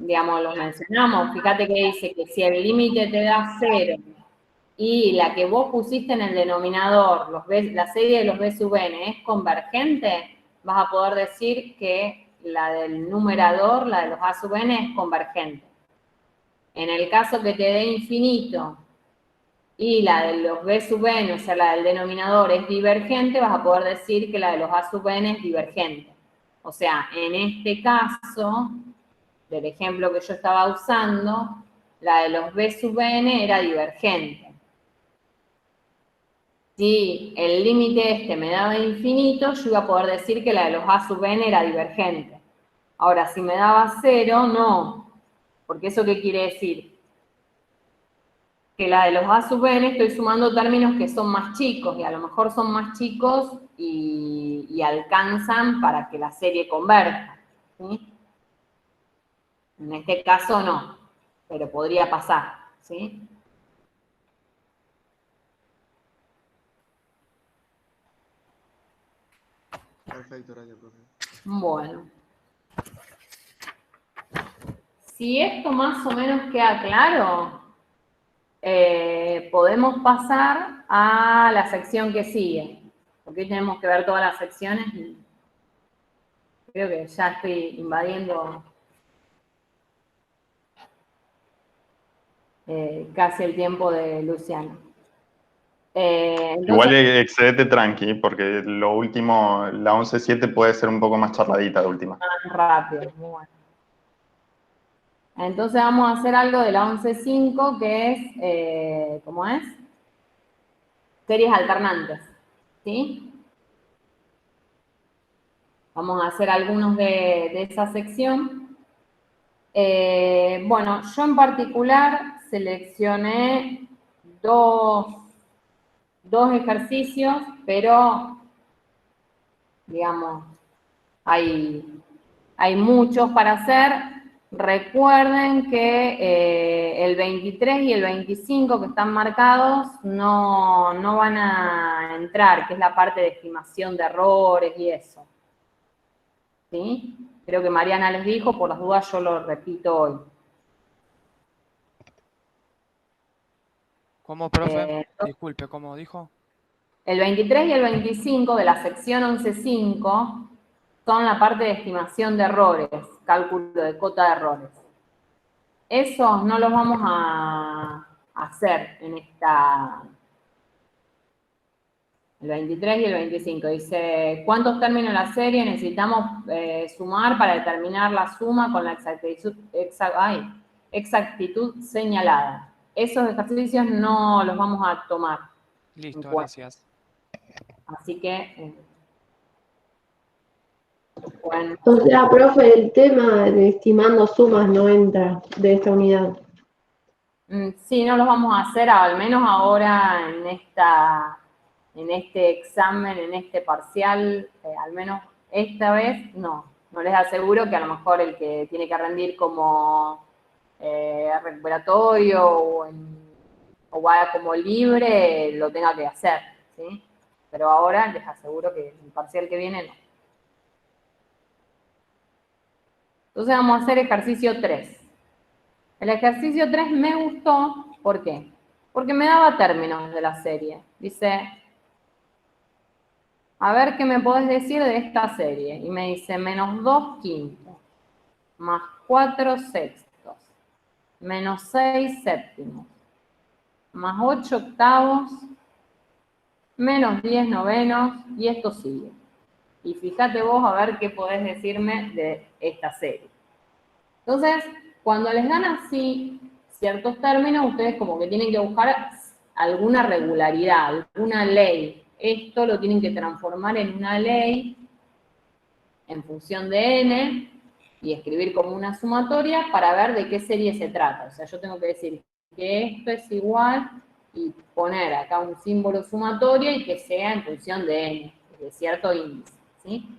digamos, los mencionamos? Fíjate que dice que si el límite te da 0 y la que vos pusiste en el denominador, la serie de los B sub n es convergente, vas a poder decir que la del numerador, la de los A sub n, es convergente. En el caso que te dé infinito y la de los B sub n, o sea, la del denominador es divergente, vas a poder decir que la de los A sub n es divergente. O sea, en este caso, del ejemplo que yo estaba usando, la de los B sub n era divergente. Si el límite este me daba infinito, yo iba a poder decir que la de los A sub n era divergente. Ahora, si me daba 0, no. Porque ¿eso qué quiere decir? Que la de los A sub n estoy sumando términos que son más chicos, y a lo mejor son más chicos y alcanzan para que la serie converja, ¿sí? En este caso no, pero podría pasar, ¿sí? Perfecto, gracias, profe. Bueno. Si esto más o menos queda claro, podemos pasar a la sección que sigue. Porque hoy tenemos que ver todas las secciones. Creo que ya estoy invadiendo casi el tiempo de Luciano. Igual Entonces, excedete tranqui, porque lo último, la 11.7 puede ser un poco más charladita de última. más rápido, muy bueno. Entonces vamos a hacer algo de la 11.5 que es, ¿cómo es? Series alternantes, ¿sí? Vamos a hacer algunos de esa sección. Bueno, yo en particular seleccioné dos ejercicios, pero, digamos, hay muchos para hacer. Recuerden que el 23 y el 25 que están marcados no van a entrar, que es la parte de estimación de errores y eso. ¿Sí? Creo que Mariana les dijo, por las dudas yo lo repito hoy. ¿Cómo, profe? Disculpe, ¿cómo dijo? El 23 y el 25 de la sección 11.5 son la parte de estimación de errores, cálculo de cota de errores. Esos no los vamos a hacer en esta... El 23 y el 25. Dice, ¿cuántos términos en la serie necesitamos sumar para determinar la suma con la exactitud señalada? Esos ejercicios no los vamos a tomar. Listo, gracias. Así que, bueno. O sea, profe, el tema de estimando sumas no entra de esta unidad. Sí, no los vamos a hacer, al menos ahora en este examen, en este parcial, al menos esta vez no. No les aseguro que a lo mejor el que tiene que rendir como recuperatorio o va como libre lo tenga que hacer, ¿sí? Pero ahora les aseguro que el parcial que viene no. Entonces vamos a hacer ejercicio 3. El ejercicio 3 me gustó, ¿por qué? Porque me daba términos de la serie. Dice, a ver qué me podés decir de esta serie. Y me dice, menos 2 quintos, más 4 sextos, menos 6 séptimos, más 8 octavos, menos 10 novenos, y esto sigue. Y fíjate vos a ver qué podés decirme de esta serie. Entonces, cuando les dan así ciertos términos, ustedes como que tienen que buscar alguna regularidad, alguna ley. Esto lo tienen que transformar en una ley en función de n y escribir como una sumatoria para ver de qué serie se trata. O sea, yo tengo que decir que esto es igual y poner acá un símbolo sumatorio y que sea en función de n, de cierto índice, ¿sí?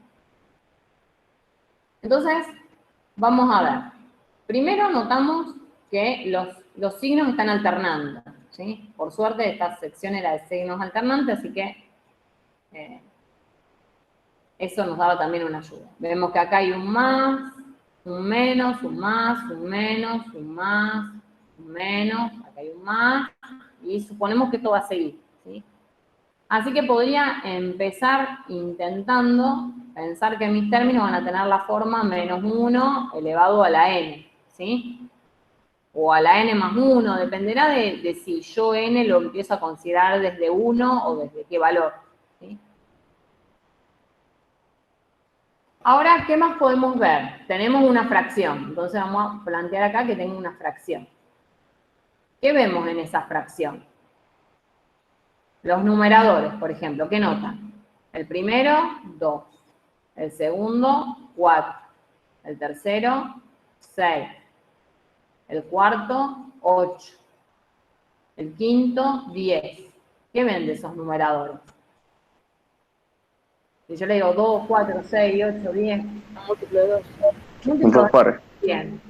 Entonces, vamos a ver. Primero notamos que los signos están alternando, ¿sí? Por suerte esta sección era de signos alternantes, así que eso nos daba también una ayuda. Vemos que acá hay un más, un menos, un más, un menos, un más, un menos, acá hay un más, y suponemos que esto va a seguir, ¿sí? Así que podría empezar intentando pensar que mis términos van a tener la forma menos 1 elevado a la n, ¿sí? O a la n más 1, dependerá de si yo n lo empiezo a considerar desde 1 o desde qué valor, ¿sí? Ahora, ¿qué más podemos ver? Tenemos una fracción, entonces vamos a plantear acá que tengo una fracción. ¿Qué vemos en esa fracción? Los numeradores, por ejemplo, ¿qué notan? El primero, 2. El segundo, 4. El tercero, 6. El cuarto, 8. El quinto, 10. ¿Qué ven de esos numeradores? Si yo le digo 2, 4, 6, 8, 10. Múltiplo de 2. Múltiplo de pares. 2. Bien.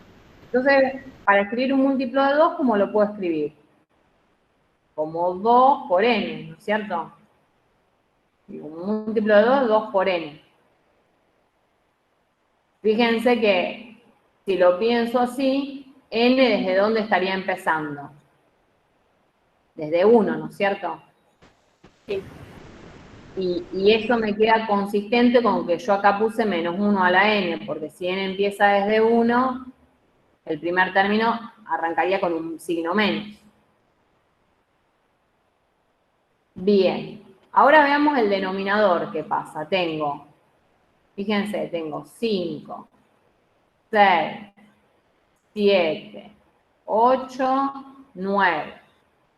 Entonces, para escribir un múltiplo de 2, ¿cómo lo puedo escribir? Como 2 por n, ¿no es cierto? Un múltiplo de 2, 2 por n. Fíjense que si lo pienso así, n desde dónde estaría empezando. Desde 1, ¿no es cierto? Sí. Y eso me queda consistente con que yo acá puse menos 1 a la n, porque si n empieza desde 1, el primer término arrancaría con un signo menos. Bien, ahora veamos el denominador, ¿qué pasa? Fíjense, tengo 5, 6, 7, 8, 9.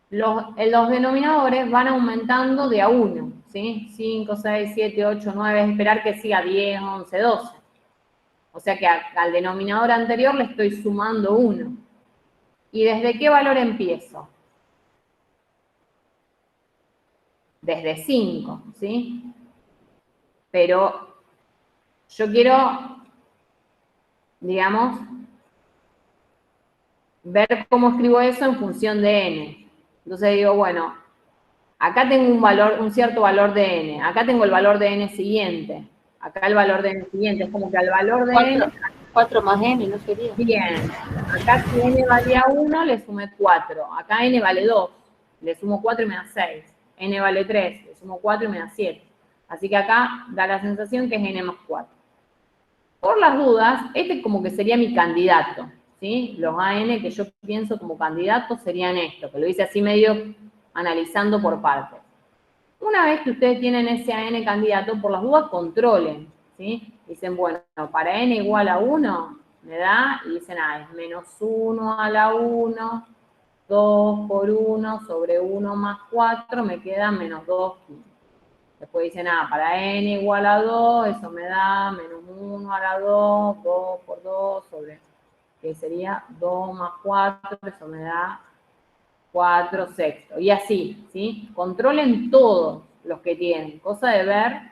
Los denominadores van aumentando de a 1, ¿sí? 5, 6, 7, 8, 9, es esperar que siga 10, 11, 12. O sea que al denominador anterior le estoy sumando 1. ¿Y desde qué valor empiezo? Desde 5, ¿sí? Pero yo quiero, digamos, ver cómo escribo eso en función de n. Entonces digo, bueno, acá tengo un cierto valor de n, acá tengo el valor de n siguiente, acá el valor de n siguiente, es como que al valor de n... 4 más n, ¿no sería? Bien, acá si n valía 1, le sumé 4, acá n vale 2, le sumo 4 y me da 6, n vale 3, le sumo 4 y me da 7. Así que acá da la sensación que es n más 4. Por las dudas, este como que sería mi candidato, ¿sí? Los AN que yo pienso como candidatos serían estos, que lo hice así medio analizando por partes. Una vez que ustedes tienen ese AN candidato, por las dudas controlen, ¿sí? Dicen, bueno, para n igual a 1, me da, y dicen, es menos 1 a la 1, 2 por 1 sobre 1 más 4, me queda menos 2 quintos. Después dicen, para n igual a 2, eso me da menos 1 a la 2, 2 por 2 sobre, que sería 2 más 4, eso me da 4 sextos. Y así, ¿sí? Controlen todos los que tienen, cosa de ver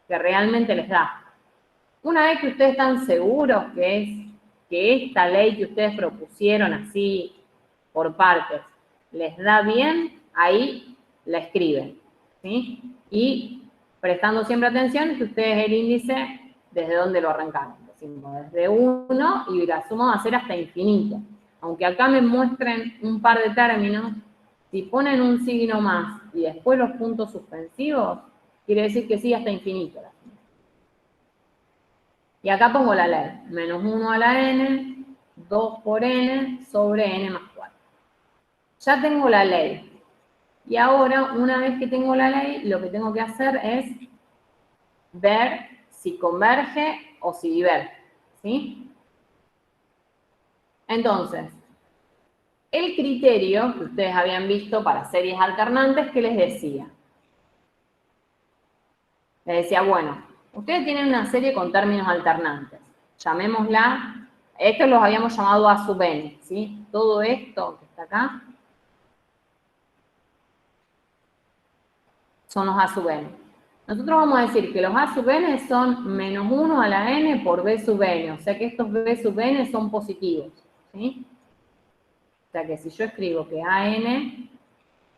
que realmente les da. Una vez que ustedes están seguros que esta ley que ustedes propusieron así, por partes, les da bien, ahí la escriben, ¿sí? Y prestando siempre atención que ustedes el índice, ¿desde dónde lo arrancaron? Decimos, desde 1 y la suma va a ser hasta infinito. Aunque acá me muestren un par de términos, si ponen un signo más y después los puntos suspensivos, quiere decir que sigue hasta infinito. Y acá pongo la ley, menos 1 a la n, 2 por n sobre n más 4. Ya tengo la ley. Y ahora, una vez que tengo la ley, lo que tengo que hacer es ver si converge o si diverge, ¿sí? Entonces, el criterio que ustedes habían visto para series alternantes, ¿qué les decía? Les decía, bueno, ustedes tienen una serie con términos alternantes. Llamémosla, estos los habíamos llamado A sub n, ¿sí? Todo esto que está acá son los A sub n. Nosotros vamos a decir que los A sub n son menos 1 a la n por B sub n, o sea que estos B sub n son positivos, ¿sí? O sea que si yo escribo que AN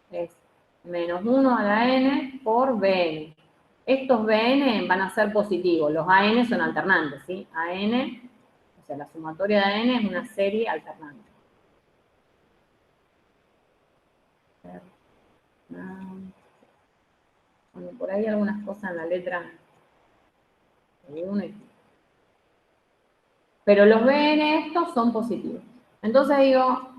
es menos 1 a la n por Bn, estos Bn van a ser positivos, los AN son alternantes, ¿sí? AN, o sea, la sumatoria de AN es una serie alternante. Bueno, por ahí algunas cosas en la letra 1 y... Pero los Bn estos son positivos. Entonces digo,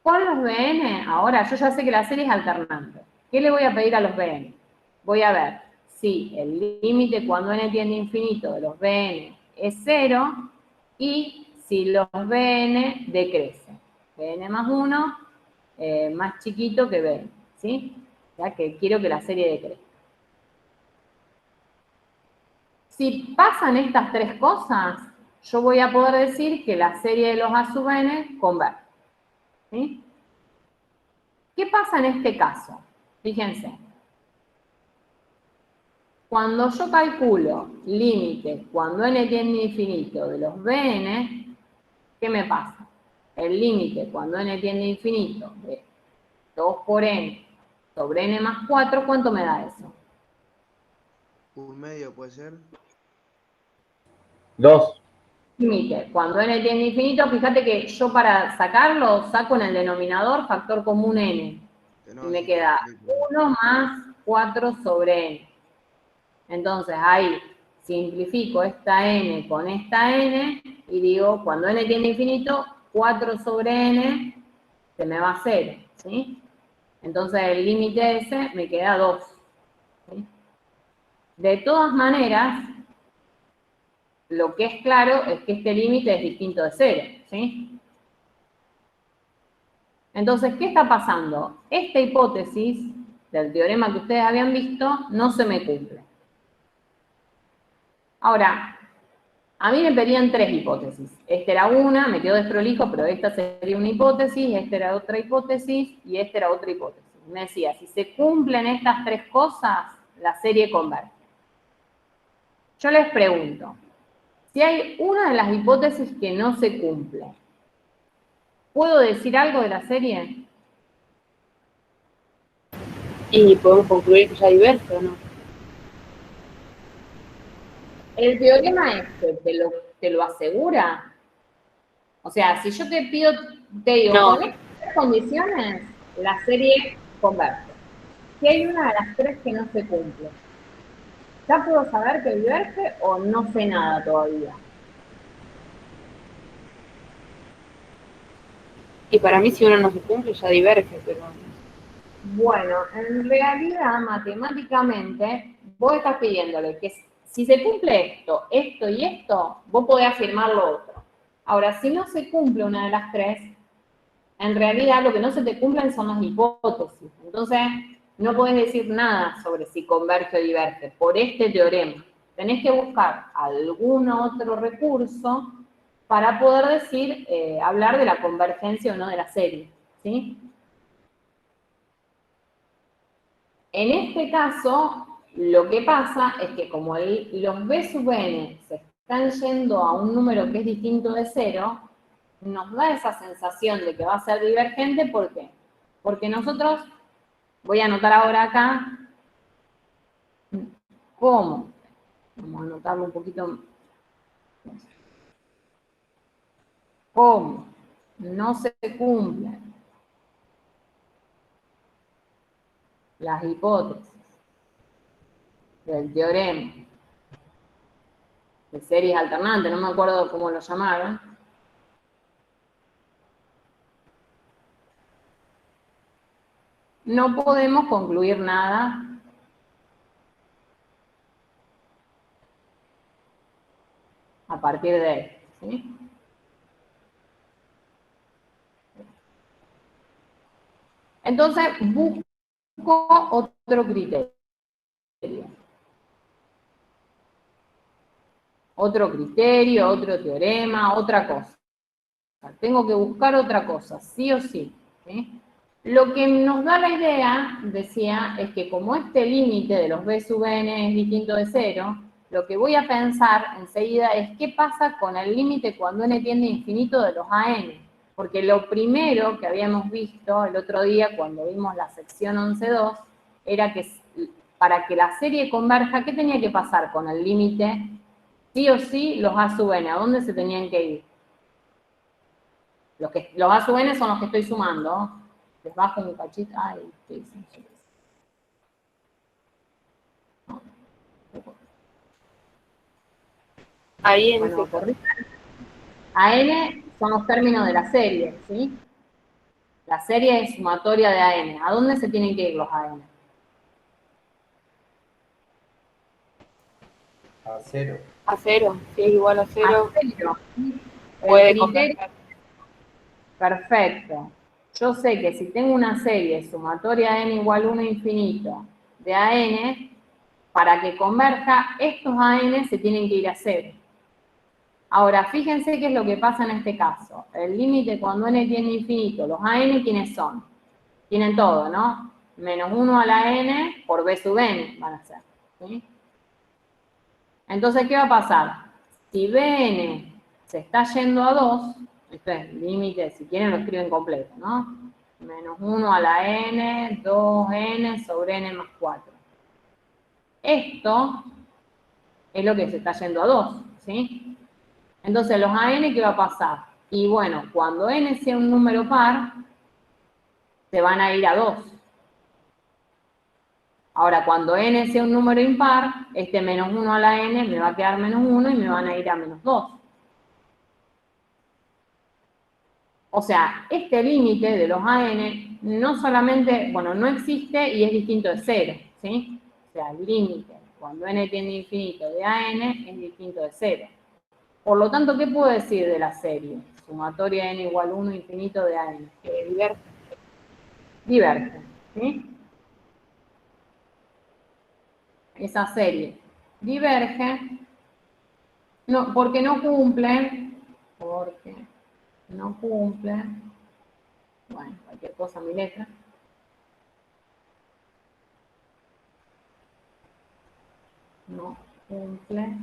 con los Bn, ahora yo ya sé que la serie es alternante. ¿Qué le voy a pedir a los Bn? Voy a ver si el límite cuando n tiende a infinito de los Bn es 0 y si los Bn decrecen. Bn más 1 más chiquito que Bn, ¿sí? O sea que quiero que la serie decrezca. Si pasan estas tres cosas, yo voy a poder decir que la serie de los A sub n converge, ¿sí? ¿Qué pasa en este caso? Fíjense. Cuando yo calculo límite cuando n tiende a infinito de los Bn, ¿qué me pasa? El límite cuando n tiende a infinito de 2 por n sobre n más 4, ¿cuánto me da eso? 1/2 puede ser. 2. Límite cuando n tiende a infinito, fíjate que yo para sacarlo saco en el denominador factor común n. Y me queda 1 más 4 sobre n. Entonces ahí simplifico esta n con esta n y digo, cuando n tiende a infinito, 4 sobre n se me va a 0, ¿sí? Entonces el límite ese me queda 2. ¿Sí? De todas maneras, lo que es claro es que este límite es distinto de 0, ¿sí? Entonces, ¿qué está pasando? Esta hipótesis del teorema que ustedes habían visto no se me cumple. Ahora, a mí me pedían 3 hipótesis. Esta era una, me quedó desprolijo, pero esta sería una hipótesis, esta era otra hipótesis y esta era otra hipótesis. Me decía, si se cumplen estas 3 cosas, la serie converge. Yo les pregunto, si hay una de las hipótesis que no se cumple, ¿puedo decir algo de la serie? Y podemos concluir que ya diverge, ¿o no? El teorema este te lo asegura. O sea, si yo te pido, te digo, No. con estas condiciones, la serie converge. Si hay una de las 3 que no se cumple, ¿ya puedo saber que diverge o no sé nada todavía? Y para mí si uno no se cumple ya diverge, pero... Bueno, en realidad, matemáticamente, vos estás pidiéndole que si se cumple esto, esto y esto, vos podés afirmar lo otro. Ahora, si no se cumple una de las 3, en realidad lo que no se te cumplen son las hipótesis. Entonces, no podés decir nada sobre si converge o diverge por este teorema. Tenés que buscar algún otro recurso para poder decir, hablar de la convergencia o no de la serie, ¿sí? En este caso, lo que pasa es que como los b sub n se están yendo a un número que es distinto de 0, nos da esa sensación de que va a ser divergente. ¿Por qué? Porque nosotros, voy a anotar ahora acá, ¿cómo? Vamos a anotarlo un poquito. ¿Cómo? No se cumplen las hipótesis del teorema de series alternantes, no me acuerdo cómo lo llamaron. No podemos concluir nada a partir de esto, ¿sí? Entonces, busco otro criterio. Otro criterio, otro teorema, otra cosa. Tengo que buscar otra cosa, sí o sí, ¿sí? Lo que nos da la idea, decía, es que como este límite de los b sub n es distinto de 0, lo que voy a pensar enseguida es qué pasa con el límite cuando n tiende a infinito de los an. Porque lo primero que habíamos visto el otro día cuando vimos la sección 11.2 era que para que la serie converja, ¿qué tenía que pasar con el límite? Sí o sí, los a sub n, ¿a dónde se tenían que ir? Los a sub n son los que estoy sumando. Les bajo un cachito. Ay, ¿qué dicen? Ahí en Bueno, ese caso. AN son los términos de la serie, ¿sí? La serie es sumatoria de AN. ¿A dónde se tienen que ir los AN? A 0. A 0, si es igual a 0, A 0. puede El criterio, converger. perfecto. Yo sé que si tengo una serie sumatoria de n igual 1 infinito de AN, para que converja, estos AN se tienen que ir a 0. Ahora, fíjense qué es lo que pasa en este caso. El límite cuando n tiene infinito, los AN, ¿quiénes son? Tienen todo, ¿no? Menos 1 a la n por b sub n van a ser, ¿sí? Entonces, ¿qué va a pasar? Si bn se está yendo a 2, esto es límite, si quieren lo escriben completo, ¿no? Menos 1 a la n, 2n sobre n más 4. Esto es lo que se está yendo a 2, ¿sí? Entonces, los AN, ¿qué va a pasar? Y bueno, cuando n sea un número par, se van a ir a 2. Ahora, cuando n sea un número impar, este menos 1 a la n me va a quedar menos 1 y me van a ir a menos 2. O sea, este límite de los AN no solamente, bueno, no existe y es distinto de 0, ¿sí? O sea, el límite cuando n tiende a infinito de AN es distinto de 0. Por lo tanto, ¿qué puedo decir de la serie? Sumatoria n igual 1 infinito de AN. Diverge. Diverge, ¿sí? Esa serie diverge no, porque no cumple, bueno, cualquier cosa, mi letra, no cumple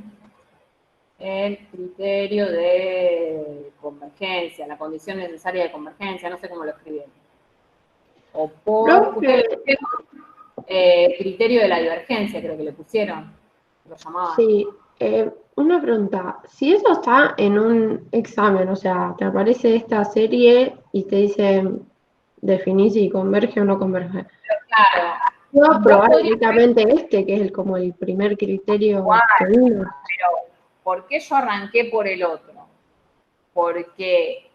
el criterio de convergencia, la condición necesaria de convergencia, no sé cómo lo escribieron. O por criterio de la divergencia, creo que le pusieron, lo llamaban. Sí, una pregunta. Si eso está en un examen, o sea, te aparece esta serie y te dice definir si converge o no converge. Claro. Puedo Vos probar podrías- directamente este, que es como el primer criterio Igual, que uno. pero ¿por qué yo arranqué por el otro? Porque,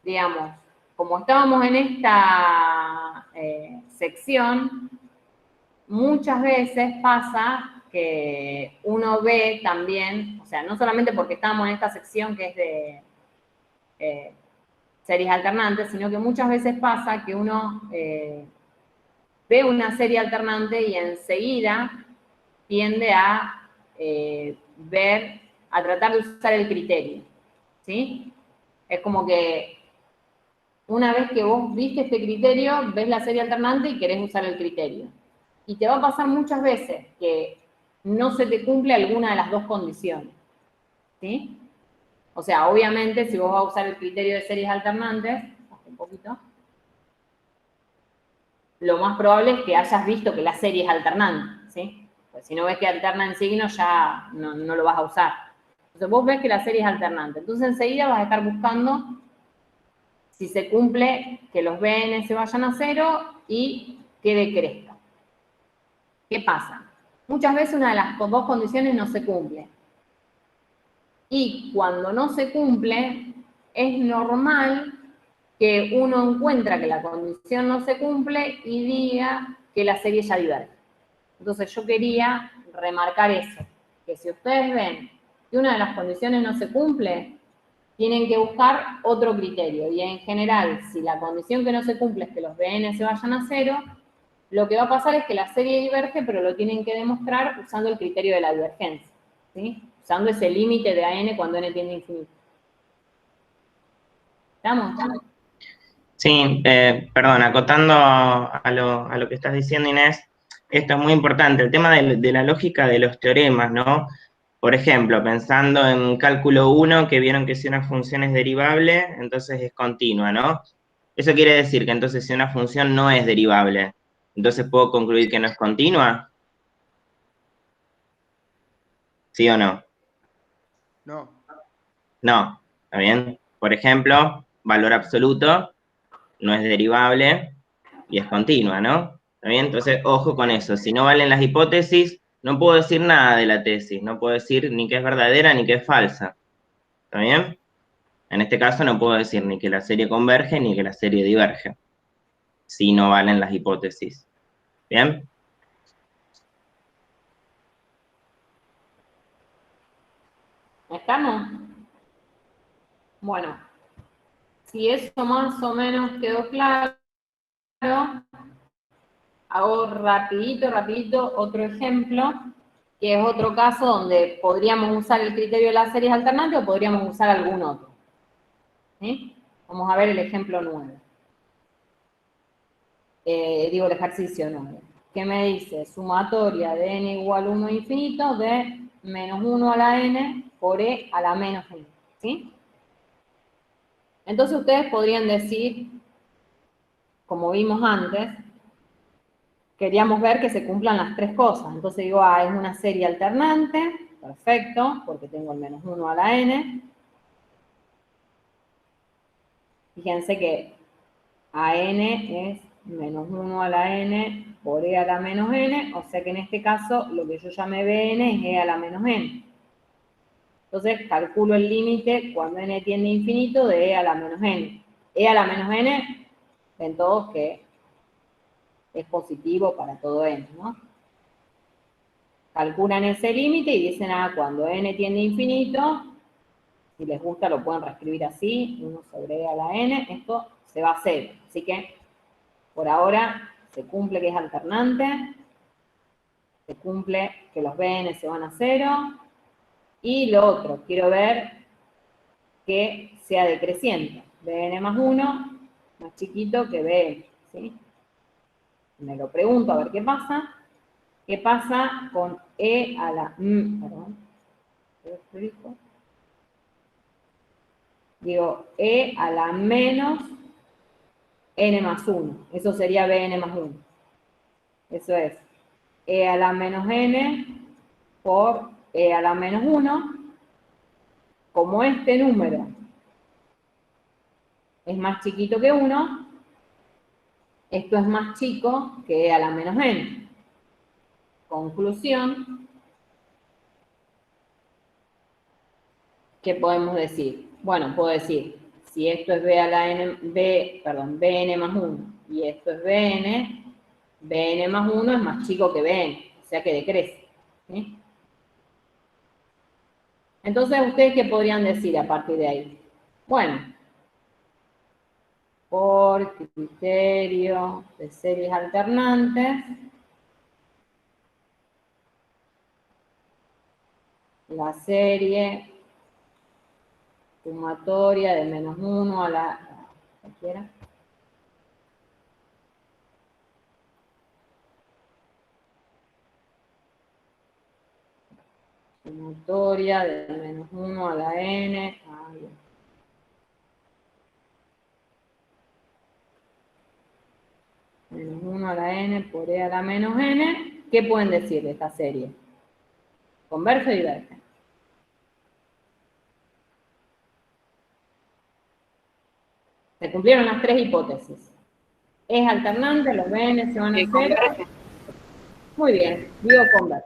digamos, como estábamos en esta sección, muchas veces pasa que uno ve también, o sea, no solamente porque estamos en esta sección que es de series alternantes, sino que muchas veces pasa que uno ve una serie alternante y enseguida tiende a a tratar de usar el criterio, ¿sí? Es como que una vez que vos viste este criterio, ves la serie alternante y querés usar el criterio. Y te va a pasar muchas veces que no se te cumple alguna de las dos condiciones, ¿sí? O sea, obviamente, si vos vas a usar el criterio de series alternantes, un poquito, lo más probable es que hayas visto que la serie es alternante, ¿sí? Pues si no ves que alterna en signos, ya no lo vas a usar. Entonces vos ves que la serie es alternante. Entonces enseguida vas a estar buscando si se cumple que los BN se vayan a 0 y que decrezca. ¿Qué pasa? Muchas veces una de las dos condiciones no se cumple. Y cuando no se cumple, es normal que uno encuentra que la condición no se cumple y diga que la serie ya diverge. Entonces yo quería remarcar eso, que si ustedes ven que una de las condiciones no se cumple, tienen que buscar otro criterio. Y en general, si la condición que no se cumple es que los BN se vayan a 0, lo que va a pasar es que la serie diverge, pero lo tienen que demostrar usando el criterio de la divergencia, ¿sí? Usando ese límite de AN cuando n tiende a infinito. ¿Estamos? Sí, perdón, acotando a lo que estás diciendo, Inés, esto es muy importante, el tema de la lógica de los teoremas, ¿no? Por ejemplo, pensando en cálculo 1, que vieron que si una función es derivable, entonces es continua, ¿no? Eso quiere decir que entonces si una función no es derivable, entonces puedo concluir que no es continua, ¿sí o no? No. No, ¿está bien? Por ejemplo, valor absoluto no es derivable y es continua, ¿no? ¿Está bien? Entonces, ojo con eso. Si no valen las hipótesis, no puedo decir nada de la tesis. No puedo decir ni que es verdadera ni que es falsa. ¿Está bien? En este caso no puedo decir ni que la serie converge ni que la serie diverge. Si no valen las hipótesis. ¿Bien? ¿Estamos? Bueno, si eso más o menos quedó claro, hago rapidito otro ejemplo, que es otro caso donde podríamos usar el criterio de las series alternantes o podríamos usar algún otro. ¿Sí? Vamos a ver el ejemplo 9. Digo el ejercicio 9. ¿Qué me dice? Sumatoria de n igual 1 a infinito de menos 1 a la n por e a la menos n. ¿Sí? Entonces ustedes podrían decir, como vimos antes, queríamos ver que se cumplan las tres cosas. Entonces digo, es una serie alternante, perfecto, porque tengo el menos 1 a la n. Fíjense que a n es menos 1 a la n por e a la menos n, o sea que en este caso lo que yo llamé bn es e a la menos n. Entonces calculo el límite cuando n tiende a infinito de e a la menos n. E a la menos n, ven todos que es positivo para todo n, ¿no? Calculan ese límite y dicen, cuando n tiende a infinito, si les gusta lo pueden reescribir así, 1 sobre e a la n, esto se va a 0. Así que, por ahora, se cumple que es alternante, se cumple que los bn se van a 0, y lo otro, quiero ver que sea decreciente. Bn más 1, más chiquito que bn, ¿sí? Me lo pregunto a ver qué pasa. ¿Qué pasa con e a la... perdón. Digo, e a la menos n más 1. Eso sería bn más 1. Eso es e a la menos n por e a la menos 1. Como este número es más chiquito que 1, esto es más chico que e a la menos n. Conclusión, ¿qué podemos decir? Bueno, puedo decir, si esto es bn más 1 y esto es bn más 1 es más chico que bn, o sea que decrece, ¿sí? Entonces, ¿ustedes qué podrían decir a partir de ahí? Bueno, por criterio de series alternantes, la serie sumatoria de menos 1 a la... cualquiera. Sumatoria de menos 1 a la n. Menos 1 a la n por e a la menos n. ¿Qué pueden decir de esta serie? Converge o diverge. Se cumplieron las tres hipótesis. Es alternante, los bn se van a 0. Converge. Muy bien, digo converge.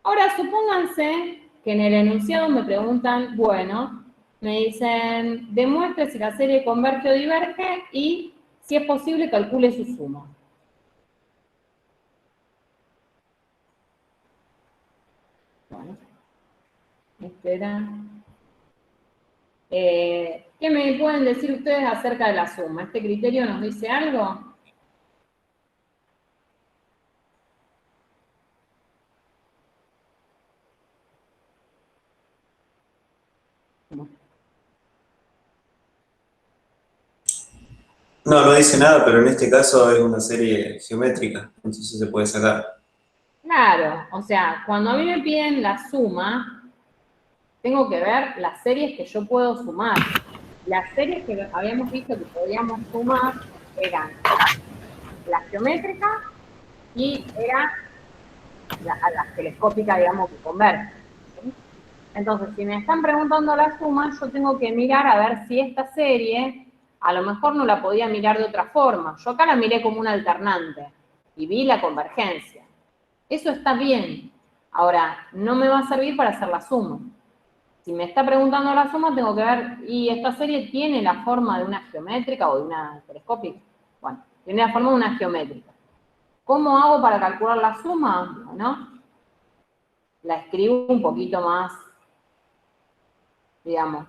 Ahora, supónganse que en el enunciado me preguntan, bueno, me dicen, demuestre si la serie converge o diverge y, si es posible, calcule su suma. Bueno, espera. ¿Qué me pueden decir ustedes acerca de la suma? ¿Este criterio nos dice algo? No, no dice nada, pero en este caso es una serie geométrica, entonces se puede sacar. Claro, o sea, cuando a mí me piden la suma, tengo que ver las series que yo puedo sumar. Las series que habíamos visto que podíamos sumar eran la geométrica y era la telescópica, digamos, que convergen. ¿Sí? Entonces, si me están preguntando la suma, yo tengo que mirar a ver si esta serie, a lo mejor no la podía mirar de otra forma. Yo acá la miré como un alternante y vi la convergencia. Eso está bien. Ahora, no me va a servir para hacer la suma. Si me está preguntando la suma, tengo que ver, ¿y esta serie tiene la forma de una geométrica o de una telescópica? Bueno, tiene la forma de una geométrica. ¿Cómo hago para calcular la suma? Bueno, la escribo un poquito más, digamos,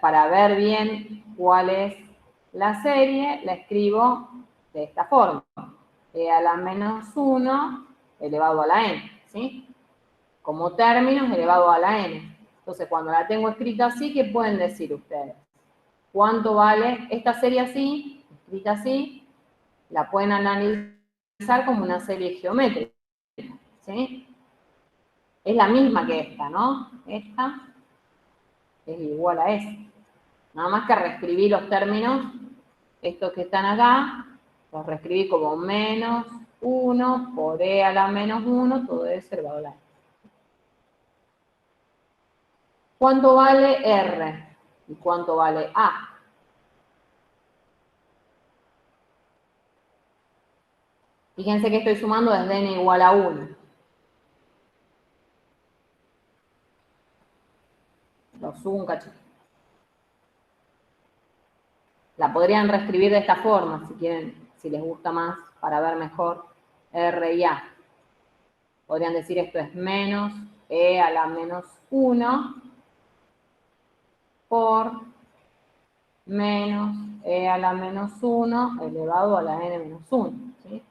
para ver bien cuál es la serie, la escribo de esta forma. E a la menos 1 elevado a la n, ¿sí? Como términos elevado a la n. Entonces, cuando la tengo escrita así, ¿qué pueden decir ustedes? ¿Cuánto vale esta serie así, escrita así? La pueden analizar como una serie geométrica, ¿sí? Es la misma que esta, ¿no? Esta es igual a esta. Nada más que reescribí los términos, estos que están acá, los reescribí como menos 1 por e a la menos 1, todo eso elevado a la n. ¿Cuánto vale R? ¿Y cuánto vale A? Fíjense que estoy sumando desde n igual a 1. Lo subo un cachito. La podrían reescribir de esta forma, si quieren, si les gusta más, para ver mejor. R y A. Podrían decir esto es menos e a la menos 1 por menos e a la menos 1 elevado a la n menos 1. ¿Sí?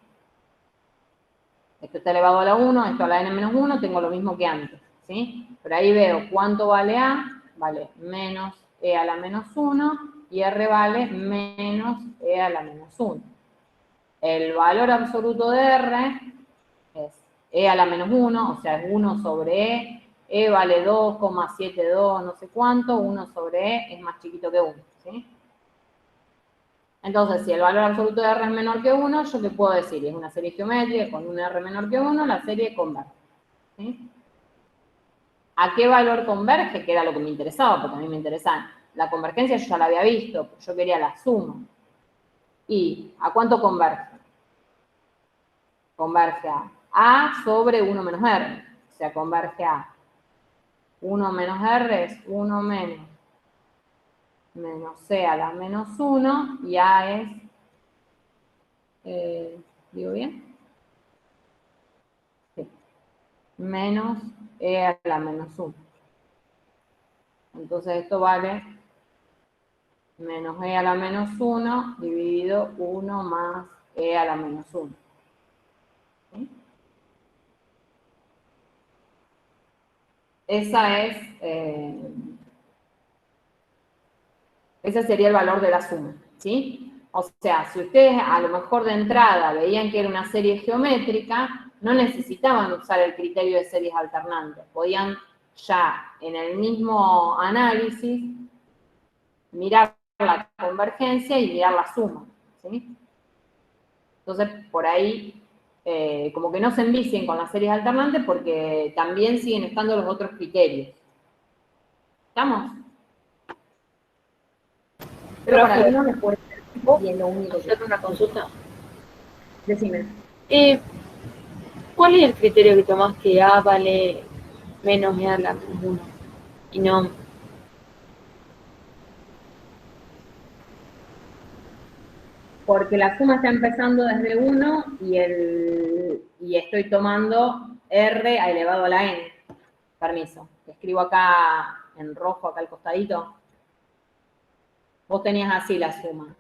Esto está elevado a la 1, esto a la n menos 1, tengo lo mismo que antes. ¿Sí? Pero ahí veo cuánto vale A, vale menos e a la menos 1, y R vale menos e a la menos 1. El valor absoluto de R es e a la menos 1, o sea, es 1 sobre e vale 2,72 no sé cuánto, 1 sobre e es más chiquito que 1, ¿sí? Entonces, si el valor absoluto de R es menor que 1, ¿yo qué puedo decir? Es una serie geométrica con un R menor que 1, la serie converge, ¿sí? ¿A qué valor converge? Que era lo que me interesaba, porque a mí me interesaba. La convergencia yo ya la había visto, yo quería la suma. ¿Y a cuánto converge? Converge a sobre 1 menos R. O sea, converge a 1 menos R es 1 menos C a la menos 1, y A es, ¿digo bien? Sí. Menos E a la menos 1. Entonces esto vale menos E a la menos 1 dividido 1 más E a la menos 1. ¿Sí? Ese sería el valor de la suma, ¿sí? O sea, si ustedes a lo mejor de entrada veían que era una serie geométrica, no necesitaban usar el criterio de series alternantes. Podían ya en el mismo análisis mirar la convergencia y mirar la suma, ¿sí? Entonces, por ahí, como que no se envicien con las series alternantes porque también siguen estando los otros criterios. ¿Estamos? Pero para algunos les puede ser bien lo único que... Hacer una consulta. Decime. ¿Cuál es el criterio que tomás que A vale menos E a la menos 1? Y no... Porque la suma está empezando desde 1 y estoy tomando R elevado a la N. Permiso. Escribo acá en rojo, acá al costadito. Vos tenías así la suma.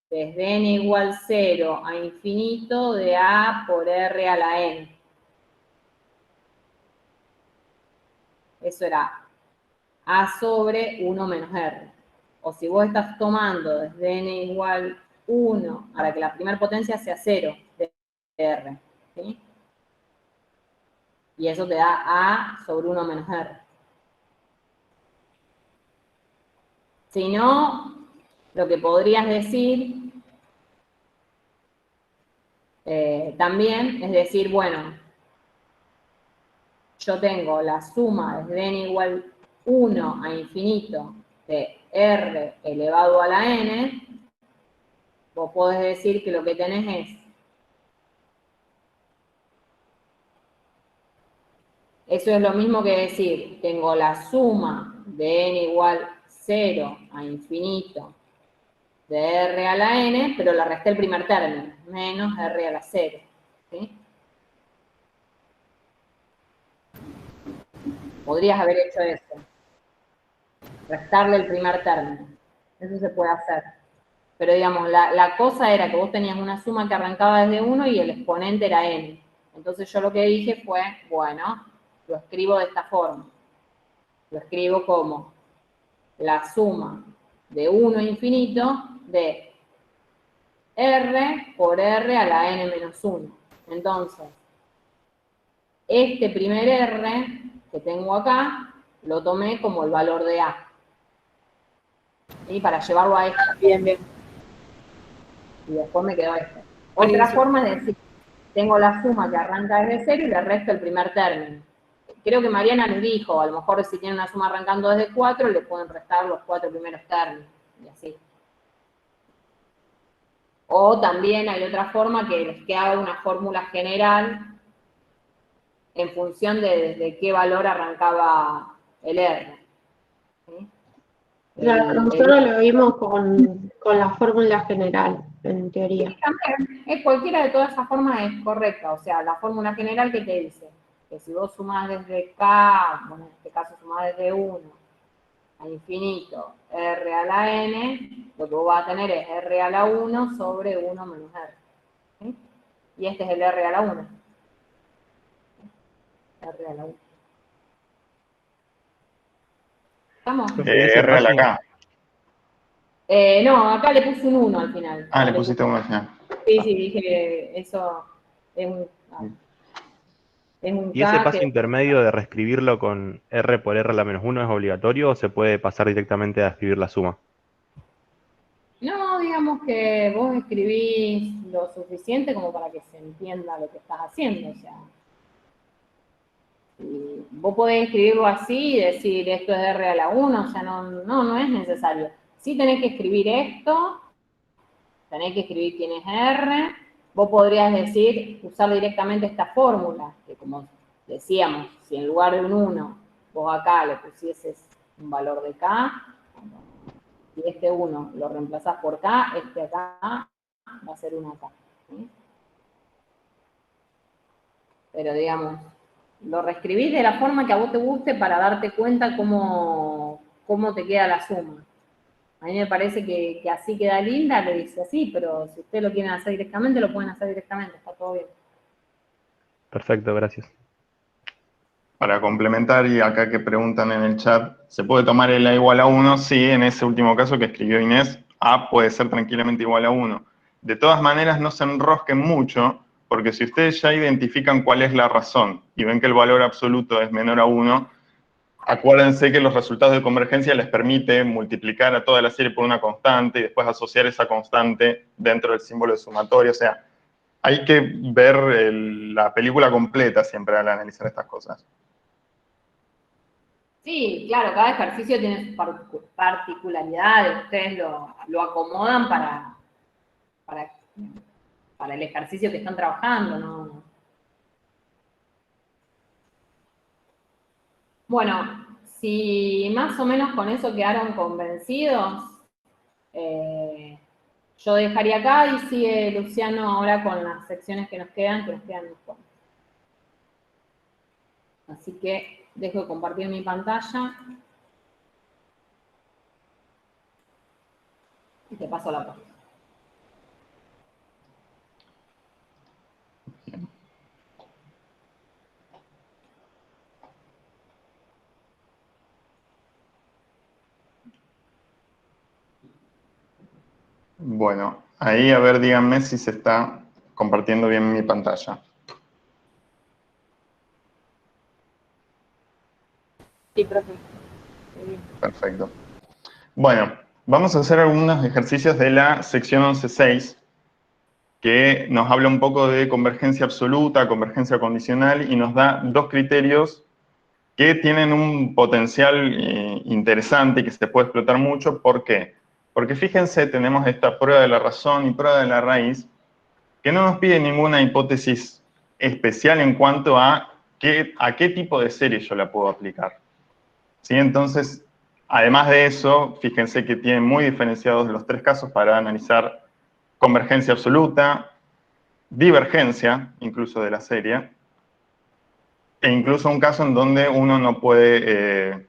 Desde n igual 0 a infinito de A por R a la N. Eso era A sobre 1 menos R. O si vos estás tomando desde n igual 1 para que la primera potencia sea 0 de R. ¿Sí? Y eso te da A sobre 1 menos R. Si no, lo que podrías decir también es decir, bueno, yo tengo la suma desde n igual 1 a infinito de R elevado a la N, vos podés decir que lo que tenés es eso es lo mismo que decir, tengo la suma de n igual 0 a infinito de R a la N, pero la resté el primer término, menos R a la 0. ¿Sí? Podrías haber hecho eso. Restarle el primer término. Eso se puede hacer. Pero digamos, la cosa era que vos tenías una suma que arrancaba desde 1 y el exponente era n. Entonces yo lo que dije fue, bueno, lo escribo de esta forma. Lo escribo como la suma de 1 infinito de R por R a la n menos 1. Entonces, este primer R que tengo acá, lo tomé como el valor de A. ¿Sí? Para llevarlo a esto. Bien, bien. Y después me quedó esto. Buenísimo. Otra forma es decir, tengo la suma que arranca desde 0 y le resto el primer término. Creo que Mariana les dijo, a lo mejor si tienen una suma arrancando desde 4, le pueden restar los 4 primeros términos. Y así. O también hay otra forma que es que haga una fórmula general en función de desde qué valor arrancaba el R. ¿Sí? Claro, nosotros lo vimos con la fórmula general, en teoría. Sí, también, cualquiera de todas esas formas es correcta, o sea, la fórmula general que te dice que si vos sumás desde K, bueno, en este caso sumás desde 1 a infinito R a la N, lo que vos vas a tener es R a la 1 sobre 1 menos R. ¿Sí? Y este es el R a la 1. R a la 1. ¿Estamos? R a la K. No, acá le puse un 1 al final. Ah, le pusiste 1 al final. Sí, dije que eso es un ¿Y ese K paso que... intermedio de reescribirlo con R por R a la menos 1 es obligatorio o se puede pasar directamente a escribir la suma? No, digamos que vos escribís lo suficiente como para que se entienda lo que estás haciendo, o sea, vos podés escribirlo así y decir esto es R a la 1, o sea, no es necesario. Sí tenés que escribir esto, tenés que escribir quién es R, vos podrías decir, usar directamente esta fórmula, que como decíamos, si en lugar de un 1, vos acá le pusieses un valor de K, y este 1 lo reemplazás por K, este acá va a ser 1 acá. ¿Sí? Pero digamos, lo reescribís de la forma que a vos te guste para darte cuenta cómo te queda la suma. A mí me parece que así queda linda, le dice así, pero si ustedes lo quieren hacer directamente, lo pueden hacer directamente, está todo bien. Perfecto, gracias. Para complementar, y acá que preguntan en el chat, ¿se puede tomar el A igual a 1? Sí, en ese último caso que escribió Inés, A puede ser tranquilamente igual a 1. De todas maneras, no se enrosquen mucho, porque si ustedes ya identifican cuál es la razón y ven que el valor absoluto es menor a 1, acuérdense que los resultados de convergencia les permite multiplicar a toda la serie por una constante y después asociar esa constante dentro del símbolo de sumatorio. O sea, hay que ver la película completa siempre al analizar estas cosas. Sí, claro, cada ejercicio tiene sus particularidades, ustedes lo acomodan para el ejercicio que están trabajando, ¿no? Bueno, si más o menos con eso quedaron convencidos, yo dejaría acá y sigue Luciano ahora con las secciones que nos quedan después. Así que dejo de compartir mi pantalla y te paso la página. Bueno, ahí a ver, díganme si se está compartiendo bien mi pantalla. Sí, profe. Perfecto. Bueno, vamos a hacer algunos ejercicios de la sección 11.6, que nos habla un poco de convergencia absoluta, convergencia condicional, y nos da dos criterios que tienen un potencial interesante y que se puede explotar mucho. ¿Por qué? Porque fíjense, tenemos esta prueba de la razón y prueba de la raíz, que no nos pide ninguna hipótesis especial en cuanto a qué tipo de serie yo la puedo aplicar. ¿Sí? Entonces, además de eso, fíjense que tienen muy diferenciados los tres casos para analizar convergencia absoluta, divergencia, incluso de la serie, e incluso un caso en donde uno no puede,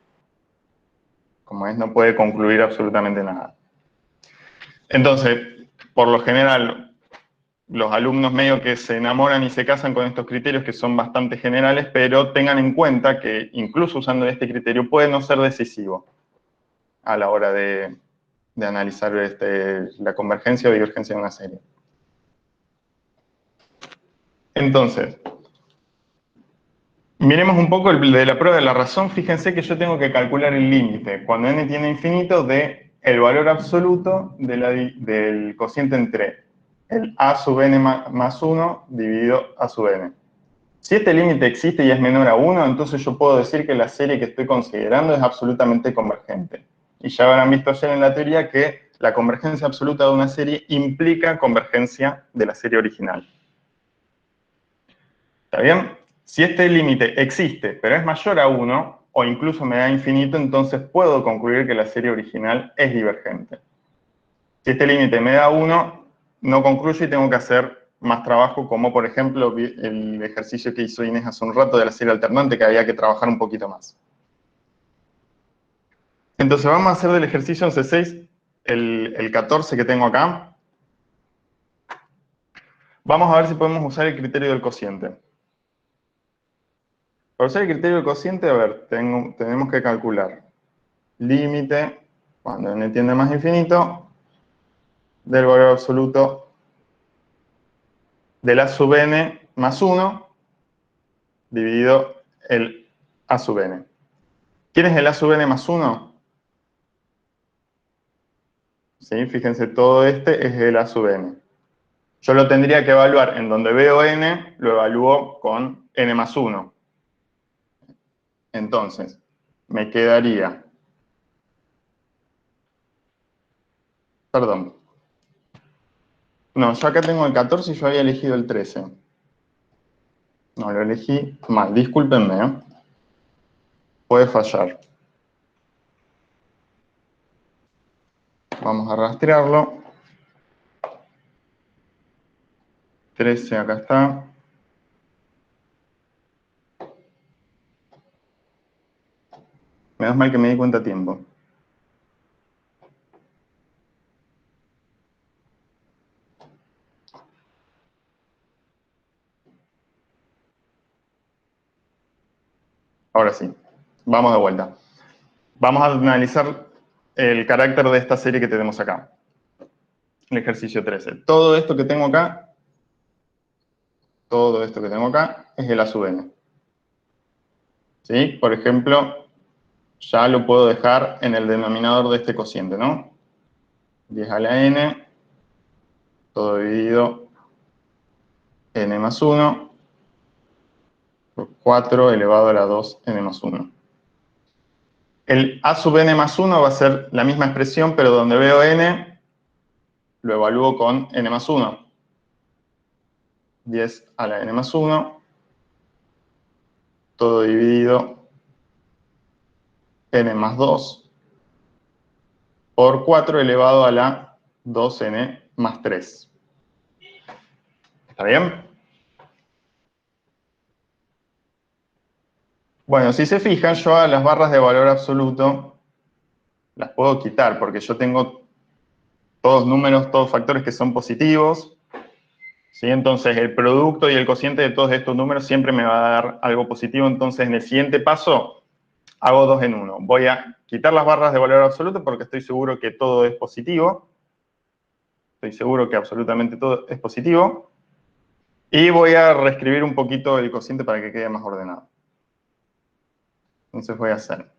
no puede concluir absolutamente nada. Entonces, por lo general, los alumnos medio que se enamoran y se casan con estos criterios que son bastante generales, pero tengan en cuenta que incluso usando este criterio puede no ser decisivo a la hora de analizar la convergencia o divergencia de una serie. Entonces, miremos un poco el de la prueba de la razón. Fíjense que yo tengo que calcular el límite, cuando n tiende a infinito, de el valor absoluto del cociente entre el a sub n más 1 dividido a sub n. Si este límite existe y es menor a 1, entonces yo puedo decir que la serie que estoy considerando es absolutamente convergente. Y ya habrán visto ayer en la teoría que la convergencia absoluta de una serie implica convergencia de la serie original. ¿Está bien? Si este límite existe, pero es mayor a 1, o incluso me da infinito, entonces puedo concluir que la serie original es divergente. Si este límite me da 1, no concluyo y tengo que hacer más trabajo, como por ejemplo el ejercicio que hizo Inés hace un rato de la serie alternante, que había que trabajar un poquito más. Entonces vamos a hacer del ejercicio 11.6 el 14 que tengo acá. Vamos a ver si podemos usar el criterio del cociente. Para usar el criterio del cociente, a ver, tenemos que calcular límite, cuando n tiende a más infinito, del valor absoluto del a sub n más 1 dividido el a sub n. ¿Quién es el a sub n más 1? ¿Sí? Fíjense, todo este es el a sub n. Yo lo tendría que evaluar en donde veo n, lo evalúo con n más 1. Entonces, me quedaría... Perdón. No, yo acá tengo el 14 y yo había elegido el 13. No, lo elegí mal, discúlpenme, ¿eh? Puede fallar. Vamos a rastrearlo. 13, acá está. Menos mal que me di cuenta a tiempo. Ahora sí, vamos de vuelta. Vamos a analizar el carácter de esta serie que tenemos acá. El ejercicio 13. Todo esto que tengo acá es el a sub n. ¿Sí? Por ejemplo, ya lo puedo dejar en el denominador de este cociente, ¿no? 10 a la n, todo dividido n más 1, por 4 elevado a la 2 n más 1. El a sub n más 1 va a ser la misma expresión, pero donde veo n, lo evalúo con n más 1. 10 a la n más 1, todo dividido n más 2, por 4 elevado a la 2n más 3. ¿Está bien? Bueno, si se fijan, yo a las barras de valor absoluto las puedo quitar, porque yo tengo todos números, todos factores que son positivos. ¿Sí? Entonces, el producto y el cociente de todos estos números siempre me va a dar algo positivo. Entonces, en el siguiente paso, hago 2 en 1. Voy a quitar las barras de valor absoluto porque estoy seguro que todo es positivo. Estoy seguro que absolutamente todo es positivo. Y voy a reescribir un poquito el cociente para que quede más ordenado. Entonces voy a hacer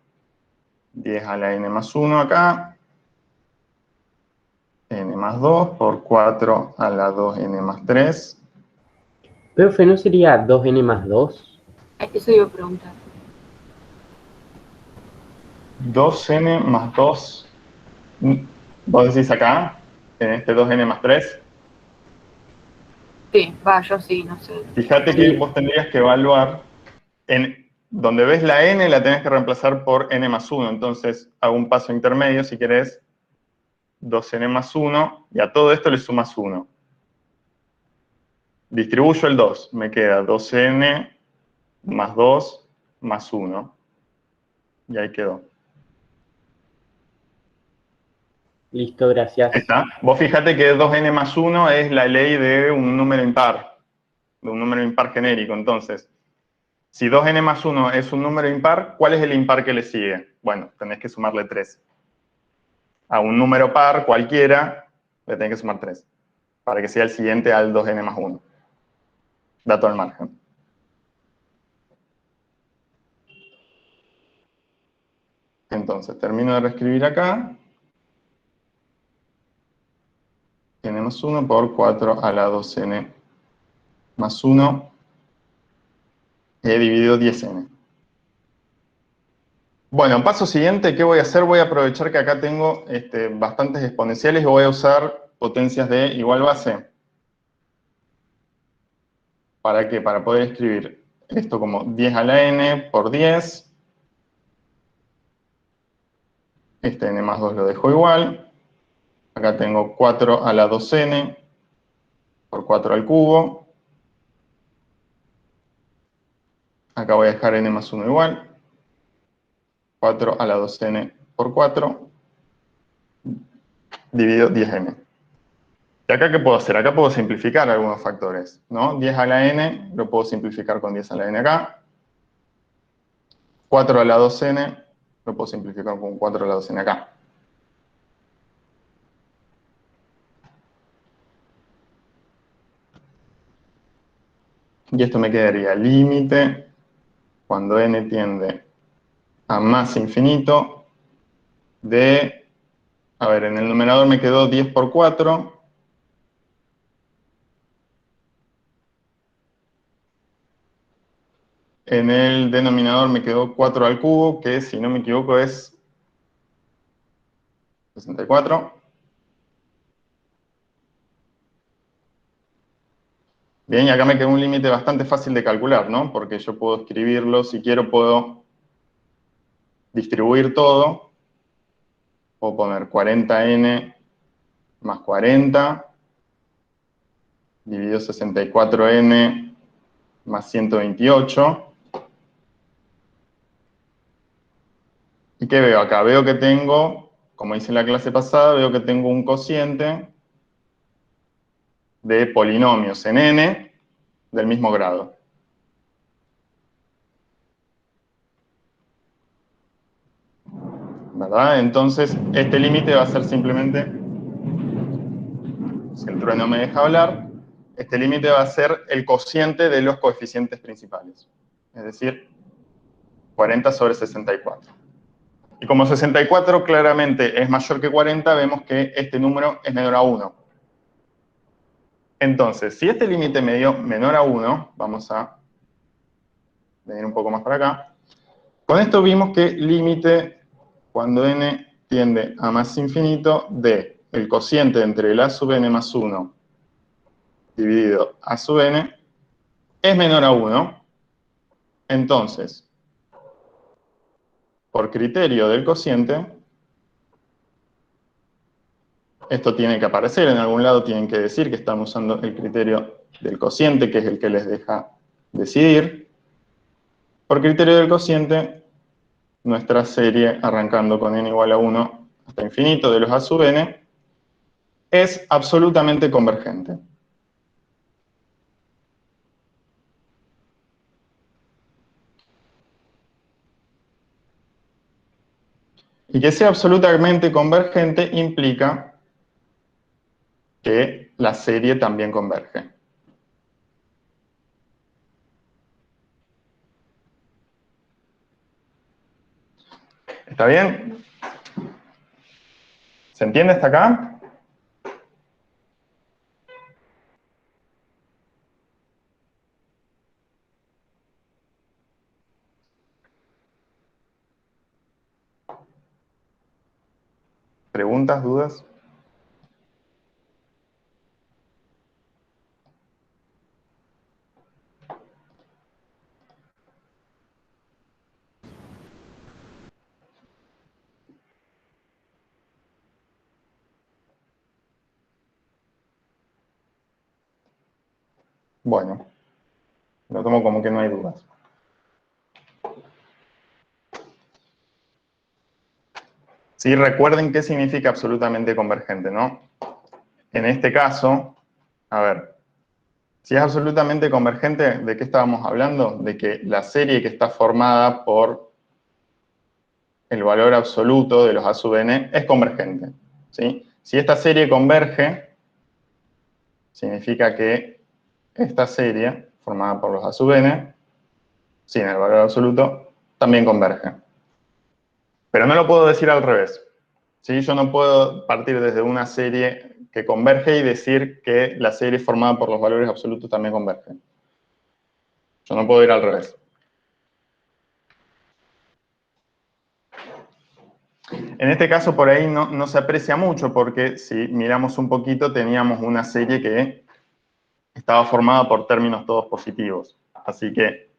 10 a la n más 1 acá. N más 2 por 4 a la 2n más 3. Profe, ¿no sería 2n más 2? Eso iba a preguntar. 2n más 2. ¿Vos decís acá? En este 2n más 3. Sí, va, yo sí, no sé. Fíjate que vos tendrías que evaluar, en donde ves la n la tenés que reemplazar por n más 1, entonces hago un paso intermedio si querés, 2n más 1, y a todo esto le sumas 1. Distribuyo el 2, me queda 2n más 2 más 1, y ahí quedó. Listo, gracias. Ahí está. Vos fíjate que 2n más 1 es la ley de un número impar, genérico. Entonces, si 2n más 1 es un número impar, ¿cuál es el impar que le sigue? Bueno, tenés que sumarle 3. A un número par cualquiera le tenés que sumar 3, para que sea el siguiente al 2n más 1. Dato al margen. Entonces, termino de reescribir acá. N más 1 por 4 a la 2n más 1. He dividido 10n. Bueno, paso siguiente, ¿qué voy a hacer? Voy a aprovechar que acá tengo bastantes exponenciales y voy a usar potencias de igual base. ¿Para qué? Para poder escribir esto como 10 a la n por 10. Este n más 2 lo dejo igual. Acá tengo 4 a la 2n por 4 al cubo. Acá voy a dejar n más 1 igual. 4 a la 2n por 4. Dividido 10n. ¿Y acá qué puedo hacer? Acá puedo simplificar algunos factores, ¿no? 10 a la n lo puedo simplificar con 10 a la n acá. 4 a la 2n lo puedo simplificar con 4 a la 2n acá. Y esto me quedaría límite cuando n tiende a más infinito de, a ver, en el numerador me quedó 10 por 4. En el denominador me quedó 4 al cubo, que si no me equivoco es 64. Bien, y acá me quedó un límite bastante fácil de calcular, ¿no? Porque yo puedo escribirlo, si quiero puedo distribuir todo. Puedo poner 40n más 40, dividido 64n más 128. ¿Y qué veo acá? Veo que tengo, como hice en la clase pasada, veo que tengo un cociente de polinomios en n del mismo grado. ¿Verdad? Entonces, este límite va a ser simplemente, si el trueno me deja hablar, este límite va a ser el cociente de los coeficientes principales. Es decir, 40 sobre 64. Y como 64 claramente es mayor que 40, vemos que este número es menor a 1. Entonces, si este límite me dio menor a 1, vamos a venir un poco más para acá. Con esto vimos que límite cuando n tiende a más infinito de el cociente entre el a sub n más 1 dividido a sub n es menor a 1. Entonces, por criterio del cociente, esto tiene que aparecer en algún lado, tienen que decir que estamos usando el criterio del cociente, que es el que les deja decidir. Por criterio del cociente, nuestra serie, arrancando con n igual a 1 hasta infinito de los a sub n, es absolutamente convergente. Y que sea absolutamente convergente implica que la serie también converge. ¿Está bien? ¿Se entiende hasta acá? ¿Preguntas, dudas? Bueno, lo tomo como que no hay dudas. Sí, recuerden qué significa absolutamente convergente, ¿no? En este caso, a ver, si es absolutamente convergente, ¿de qué estábamos hablando? De que la serie que está formada por el valor absoluto de los a sub n es convergente, ¿sí? Si esta serie converge, significa que esta serie, formada por los a sub n, sin el valor absoluto, también converge. Pero no lo puedo decir al revés, ¿sí? Yo no puedo partir desde una serie que converge y decir que la serie formada por los valores absolutos también converge. Yo no puedo ir al revés. En este caso por ahí no se aprecia mucho porque si miramos un poquito teníamos una serie que estaba formada por términos todos positivos. Así que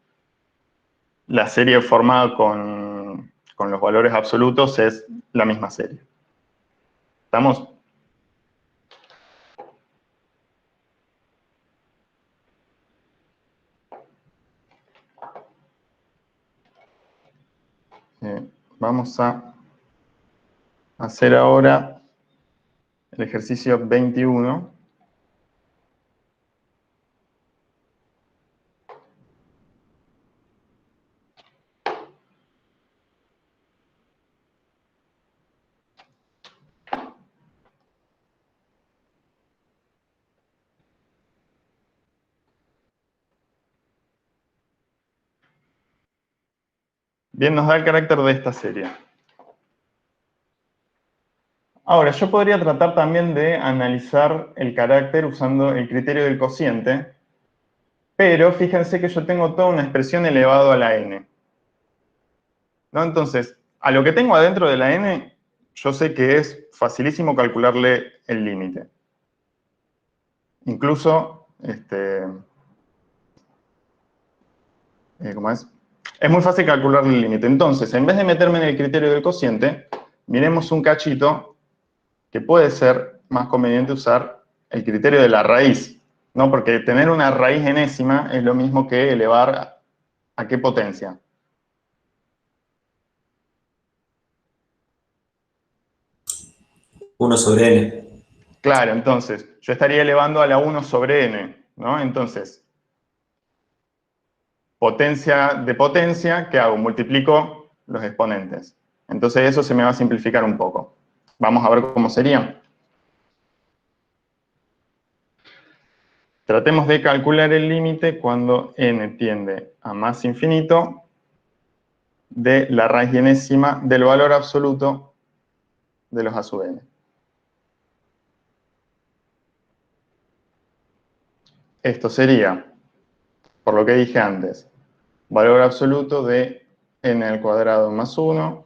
la serie formada con los valores absolutos es la misma serie. ¿Estamos? Vamos a hacer ahora el ejercicio 21. Bien, nos da el carácter de esta serie. Ahora, yo podría tratar también de analizar el carácter usando el criterio del cociente, pero fíjense que yo tengo toda una expresión elevado a la n. ¿No? Entonces, a lo que tengo adentro de la n, yo sé que es facilísimo calcularle el límite. Incluso, ¿cómo es? Es muy fácil calcularle el límite. Entonces, en vez de meterme en el criterio del cociente, miremos un cachito que puede ser más conveniente usar el criterio de la raíz, ¿no? Porque tener una raíz enésima es lo mismo que elevar ¿a qué potencia? Uno sobre n. Claro, entonces, yo estaría elevando a la 1 sobre n, ¿no? Entonces, potencia de potencia, ¿qué hago? Multiplico los exponentes. Entonces eso se me va a simplificar un poco. Vamos a ver cómo sería. Tratemos de calcular el límite cuando n tiende a más infinito de la raíz enésima del valor absoluto de los a sub n. Esto sería, por lo que dije antes, valor absoluto de n al cuadrado más 1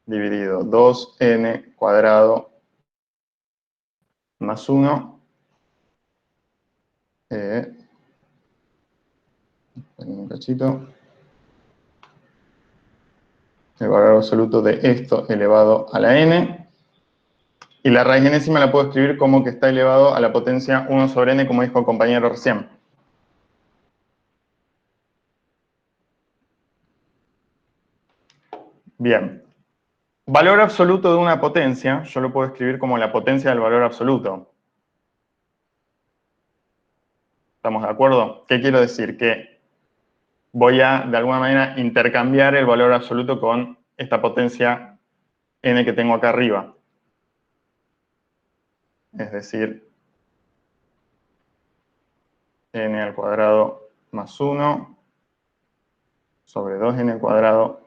dividido 2n cuadrado más 1 un cachito. El valor absoluto de esto elevado a la n. Y la raíz enésima la puedo escribir como que está elevado a la potencia 1 sobre n, como dijo el compañero recién. Bien. Valor absoluto de una potencia, yo lo puedo escribir como la potencia del valor absoluto. ¿Estamos de acuerdo? ¿Qué quiero decir? Que voy a, de alguna manera, intercambiar el valor absoluto con esta potencia n que tengo acá arriba. Es decir, n al cuadrado más 1 sobre 2n al cuadrado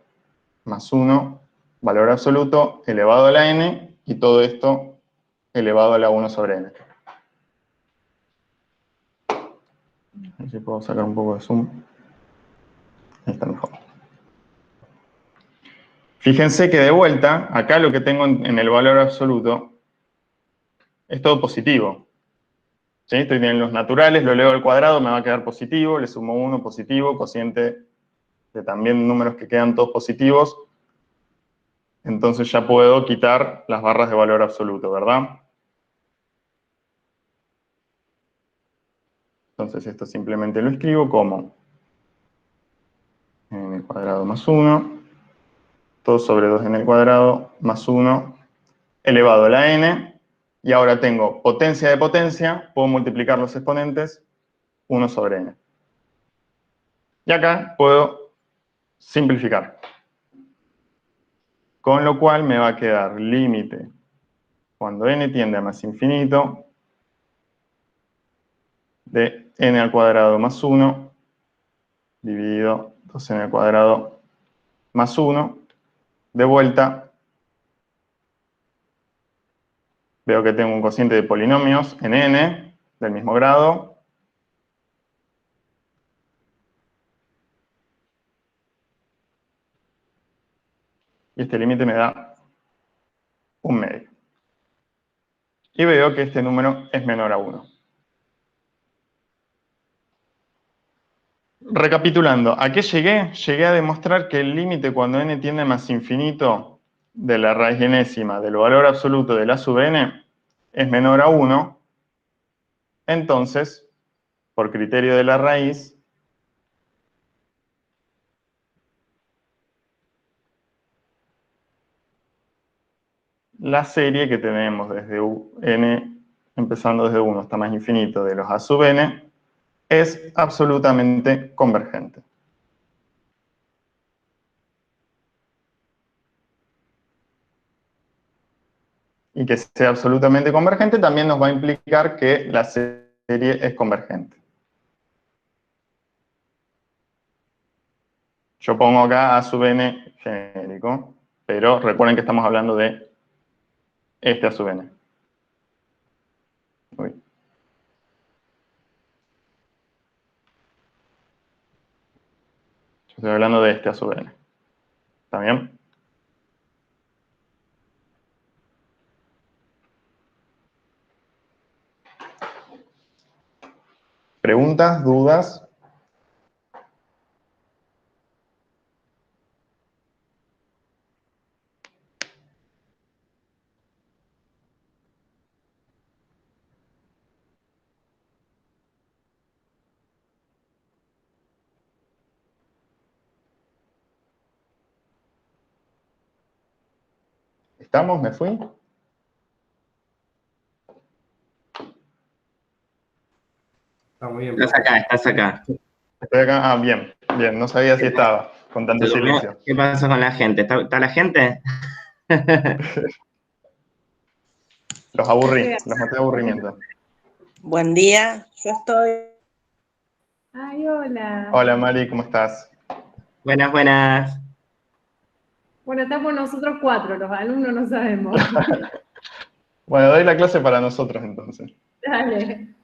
más 1, valor absoluto elevado a la n, y todo esto elevado a la 1 sobre n. A ver si puedo sacar un poco de zoom. Ahí está mejor. Fíjense que de vuelta, acá lo que tengo en el valor absoluto es todo positivo. ¿Sí? Estoy en los naturales, lo elevo al cuadrado, me va a quedar positivo, le sumo 1 positivo, cociente de también números que quedan todos positivos. Entonces ya puedo quitar las barras de valor absoluto, ¿verdad? Entonces esto simplemente lo escribo como n al cuadrado más 1, todo sobre 2n al cuadrado más 1, elevado a la n, y ahora tengo potencia de potencia, puedo multiplicar los exponentes, 1 sobre n. Y acá puedo simplificar. Con lo cual me va a quedar límite cuando n tiende a más infinito de n al cuadrado más 1 dividido 2n al cuadrado más 1. De vuelta, veo que tengo un cociente de polinomios en n del mismo grado. Y este límite me da 1 medio. Y veo que este número es menor a 1. Recapitulando, ¿a qué llegué? Llegué a demostrar que el límite cuando n tiende más infinito de la raíz enésima del valor absoluto de la sub n es menor a 1. Entonces, por criterio de la raíz, la serie que tenemos desde n, empezando desde 1 hasta más infinito de los a sub n, es absolutamente convergente. Y que sea absolutamente convergente también nos va a implicar que la serie es convergente. Yo pongo acá a sub n genérico, pero recuerden que estamos hablando de este a sub n. Uy. Yo estoy hablando de este a sub n. ¿Está bien? ¿Preguntas? ¿Dudas? ¿Estamos? ¿Me fui? Está muy bien. Estás acá, estás acá. Estoy acá. Ah, bien. Bien, no sabía si estaba con tanto silencio. ¿Qué pasa con la gente? ¿Está la gente? Los aburrí, los maté de aburrimiento. Buen día, yo estoy. Ay, hola. Hola Mari, ¿cómo estás? Buenas, buenas. Bueno, estamos nosotros 4, los alumnos no sabemos. Bueno, doy la clase para nosotros entonces. Dale.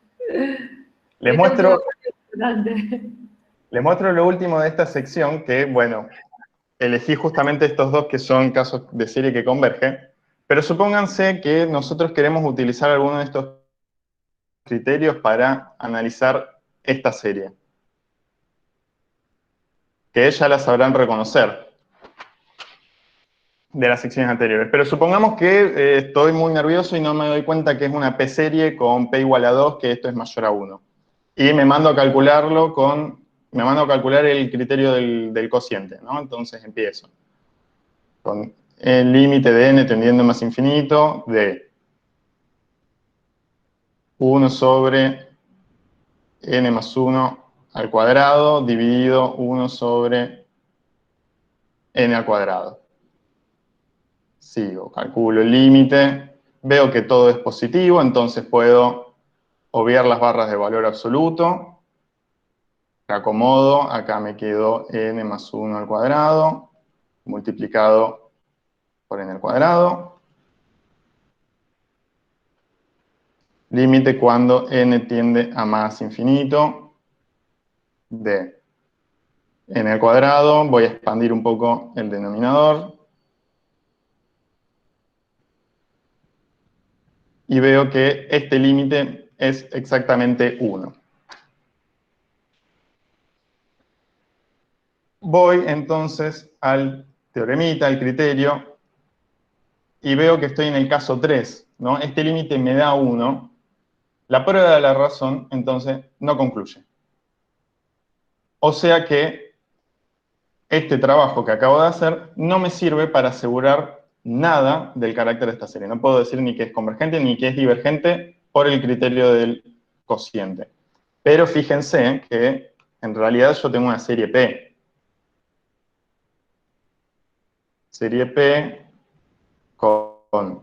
Les muestro lo último de esta sección, que, bueno, elegí justamente estos dos que son casos de serie que convergen, pero supónganse que nosotros queremos utilizar alguno de estos criterios para analizar esta serie, que ya la sabrán reconocer de las secciones anteriores. Pero supongamos que estoy muy nervioso y no me doy cuenta que es una P-serie con P igual a 2, que esto es mayor a 1. Y me mando a calcularlo me mando a calcular el criterio del cociente, ¿no? Entonces empiezo con el límite de n tendiendo más infinito de 1 sobre n más 1 al cuadrado dividido 1 sobre n al cuadrado. Sigo, calculo el límite, veo que todo es positivo, entonces puedo obviar las barras de valor absoluto, acomodo, acá me quedó n más 1 al cuadrado, multiplicado por n al cuadrado. Límite cuando n tiende a más infinito de n al cuadrado, voy a expandir un poco el denominador. Y veo que este límite es exactamente 1. Voy entonces al teoremita, al criterio, y veo que estoy en el caso 3, ¿no? Este límite me da 1. La prueba de la razón, entonces, no concluye. O sea que este trabajo que acabo de hacer no me sirve para asegurar nada del carácter de esta serie. No puedo decir ni que es convergente ni que es divergente por el criterio del cociente. Pero fíjense que en realidad yo tengo una serie P. Serie P con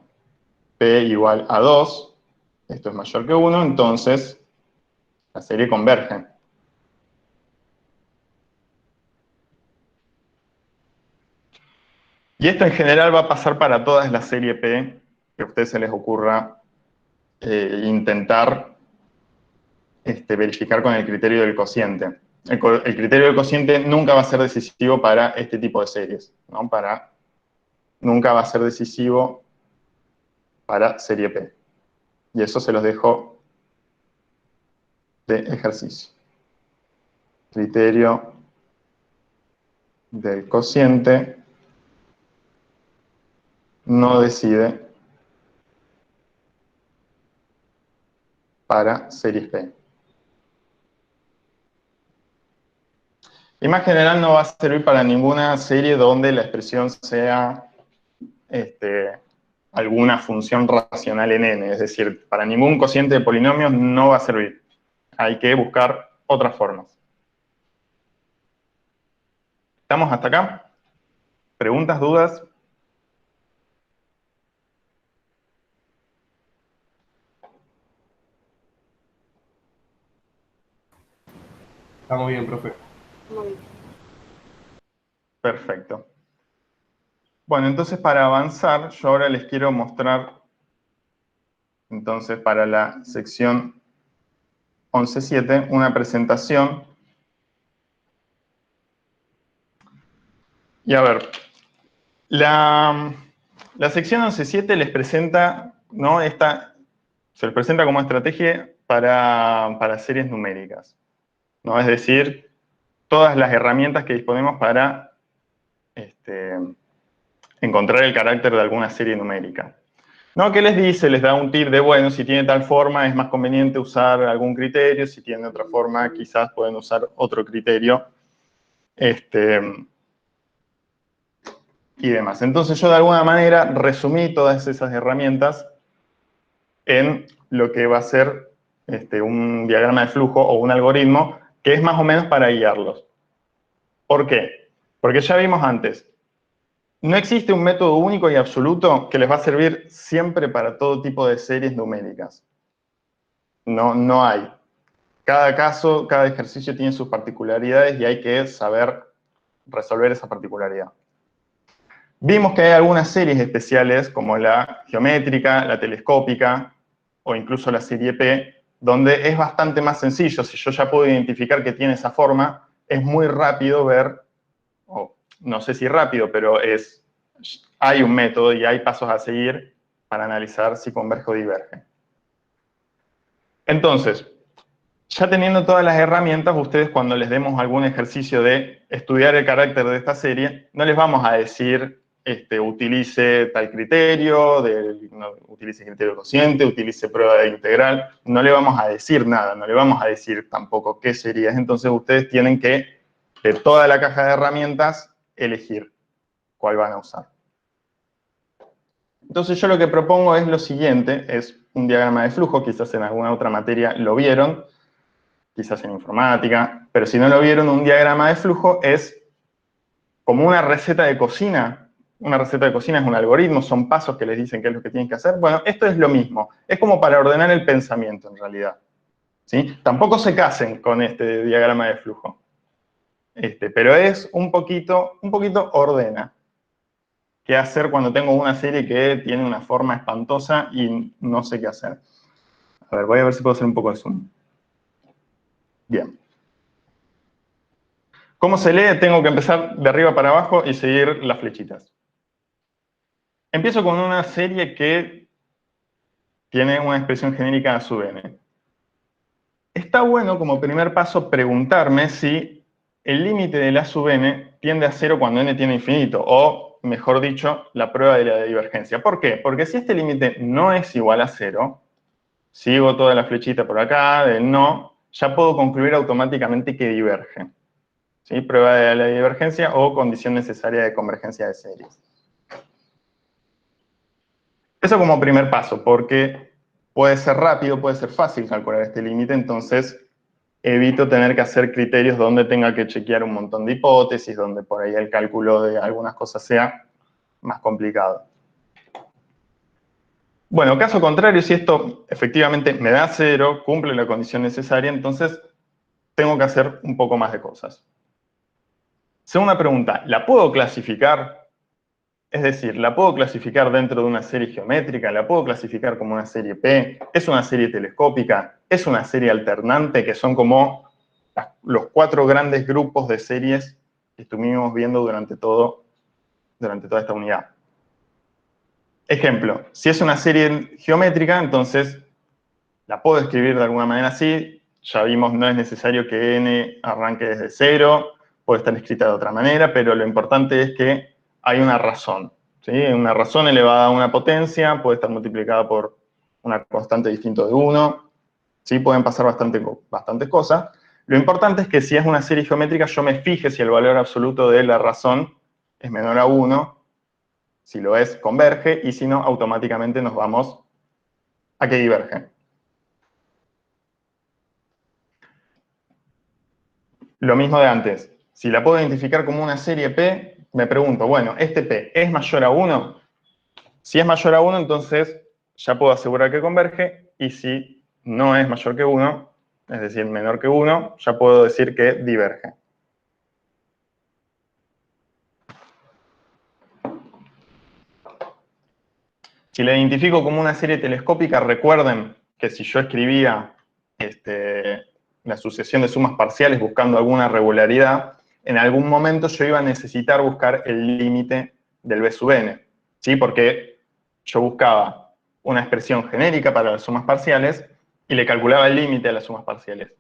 P igual a 2. Esto es mayor que 1, entonces la serie converge. Y esto en general va a pasar para todas las serie P que a ustedes se les ocurra intentar verificar con el criterio del cociente. El criterio del cociente nunca va a ser decisivo para este tipo de series, ¿no? Nunca va a ser decisivo para serie P. Y eso se los dejo de ejercicio. Criterio del cociente no decide para series P. Y más general no va a servir para ninguna serie donde la expresión sea alguna función racional en n. Es decir, para ningún cociente de polinomios no va a servir. Hay que buscar otras formas. ¿Estamos hasta acá? ¿Preguntas, dudas? Estamos bien, profe. Muy bien. Perfecto. Bueno, entonces para avanzar, yo ahora les quiero mostrar, entonces para la sección 11.7, una presentación. Y a ver, la sección 11.7 les presenta, ¿no? Se les presenta como estrategia para series numéricas, ¿no? Es decir, todas las herramientas que disponemos para encontrar el carácter de alguna serie numérica. ¿No? ¿Qué les dice? Les da un tip de, bueno, si tiene tal forma es más conveniente usar algún criterio, si tiene otra forma quizás pueden usar otro criterio. Y demás. Entonces yo de alguna manera resumí todas esas herramientas en lo que va a ser un diagrama de flujo o un algoritmo que es más o menos para guiarlos. ¿Por qué? Porque ya vimos antes, no existe un método único y absoluto que les va a servir siempre para todo tipo de series numéricas. No hay. Cada caso, cada ejercicio tiene sus particularidades y hay que saber resolver esa particularidad. Vimos que hay algunas series especiales, como la geométrica, la telescópica, o incluso la serie P, donde es bastante más sencillo. Si yo ya puedo identificar que tiene esa forma, es muy rápido ver, o no sé si rápido, pero hay un método y hay pasos a seguir para analizar si converge o diverge. Entonces, ya teniendo todas las herramientas, ustedes cuando les demos algún ejercicio de estudiar el carácter de esta serie, no les vamos a decir utilice tal criterio, no, utilice criterio cociente, utilice prueba de integral, no le vamos a decir nada, no le vamos a decir tampoco qué sería. Entonces ustedes tienen que, de toda la caja de herramientas, elegir cuál van a usar. Entonces yo lo que propongo es lo siguiente, es un diagrama de flujo, quizás en alguna otra materia lo vieron, quizás en informática, pero si no lo vieron, un diagrama de flujo es como una receta de cocina. Una receta de cocina es un algoritmo, son pasos que les dicen qué es lo que tienen que hacer. Bueno, esto es lo mismo, es como para ordenar el pensamiento en realidad. ¿Sí? Tampoco se casen con este diagrama de flujo, pero es un poquito ordena. ¿Qué hacer cuando tengo una serie que tiene una forma espantosa y no sé qué hacer? A ver, voy a ver si puedo hacer un poco de zoom. Bien. ¿Cómo se lee? Tengo que empezar de arriba para abajo y seguir las flechitas. Empiezo con una serie que tiene una expresión genérica a sub n. Está bueno como primer paso preguntarme si el límite de la sub n tiende a 0 cuando n tiene infinito, o mejor dicho, la prueba de la divergencia. ¿Por qué? Porque si este límite no es igual a 0, sigo toda la flechita por acá, del no, ya puedo concluir automáticamente que diverge. ¿Sí? Prueba de la divergencia o condición necesaria de convergencia de series. Eso como primer paso, porque puede ser rápido, puede ser fácil calcular este límite, entonces evito tener que hacer criterios donde tenga que chequear un montón de hipótesis, donde por ahí el cálculo de algunas cosas sea más complicado. Bueno, caso contrario, si esto efectivamente me da 0, cumple la condición necesaria, entonces tengo que hacer un poco más de cosas. Segunda pregunta, ¿la puedo clasificar? Es decir, ¿la puedo clasificar dentro de una serie geométrica? ¿La puedo clasificar como una serie P? ¿Es una serie telescópica? ¿Es una serie alternante? Que son como los 4 grandes grupos de series que estuvimos viendo durante toda esta unidad. ejemplo, si es una serie geométrica, entonces la puedo escribir de alguna manera así. Ya vimos, no es necesario que n arranque desde 0, puede estar escrita de otra manera, pero lo importante es que hay una razón, ¿sí? Una razón elevada a una potencia puede estar multiplicada por una constante distinta de 1, ¿sí? Pueden pasar bastantes cosas. Lo importante es que si es una serie geométrica, yo me fije si el valor absoluto de la razón es menor a 1, si lo es, converge, y si no, automáticamente nos vamos a que diverge. Lo mismo de antes. Si la puedo identificar como una serie P, me pregunto, bueno, ¿este P es mayor a 1? Si es mayor a 1, entonces ya puedo asegurar que converge, y si no es mayor que 1, es decir, menor que 1, ya puedo decir que diverge. Si la identifico como una serie telescópica, recuerden que si yo escribía la sucesión de sumas parciales buscando alguna regularidad, en algún momento yo iba a necesitar buscar el límite del B sub n, ¿sí? Porque yo buscaba una expresión genérica para las sumas parciales y le calculaba el límite a las sumas parciales.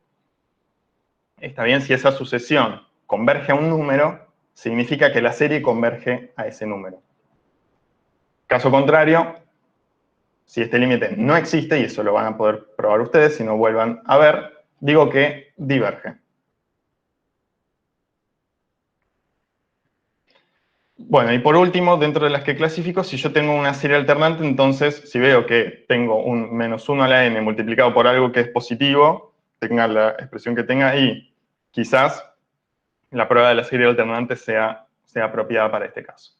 Está bien, si esa sucesión converge a un número, significa que la serie converge a ese número. Caso contrario, si este límite no existe, y eso lo van a poder probar ustedes si no vuelvan a ver, digo que diverge. Bueno, y por último, dentro de las que clasifico, si yo tengo una serie alternante, entonces si veo que tengo un menos 1 a la n multiplicado por algo que es positivo, tenga la expresión que tenga, y quizás la prueba de la serie alternante sea apropiada para este caso.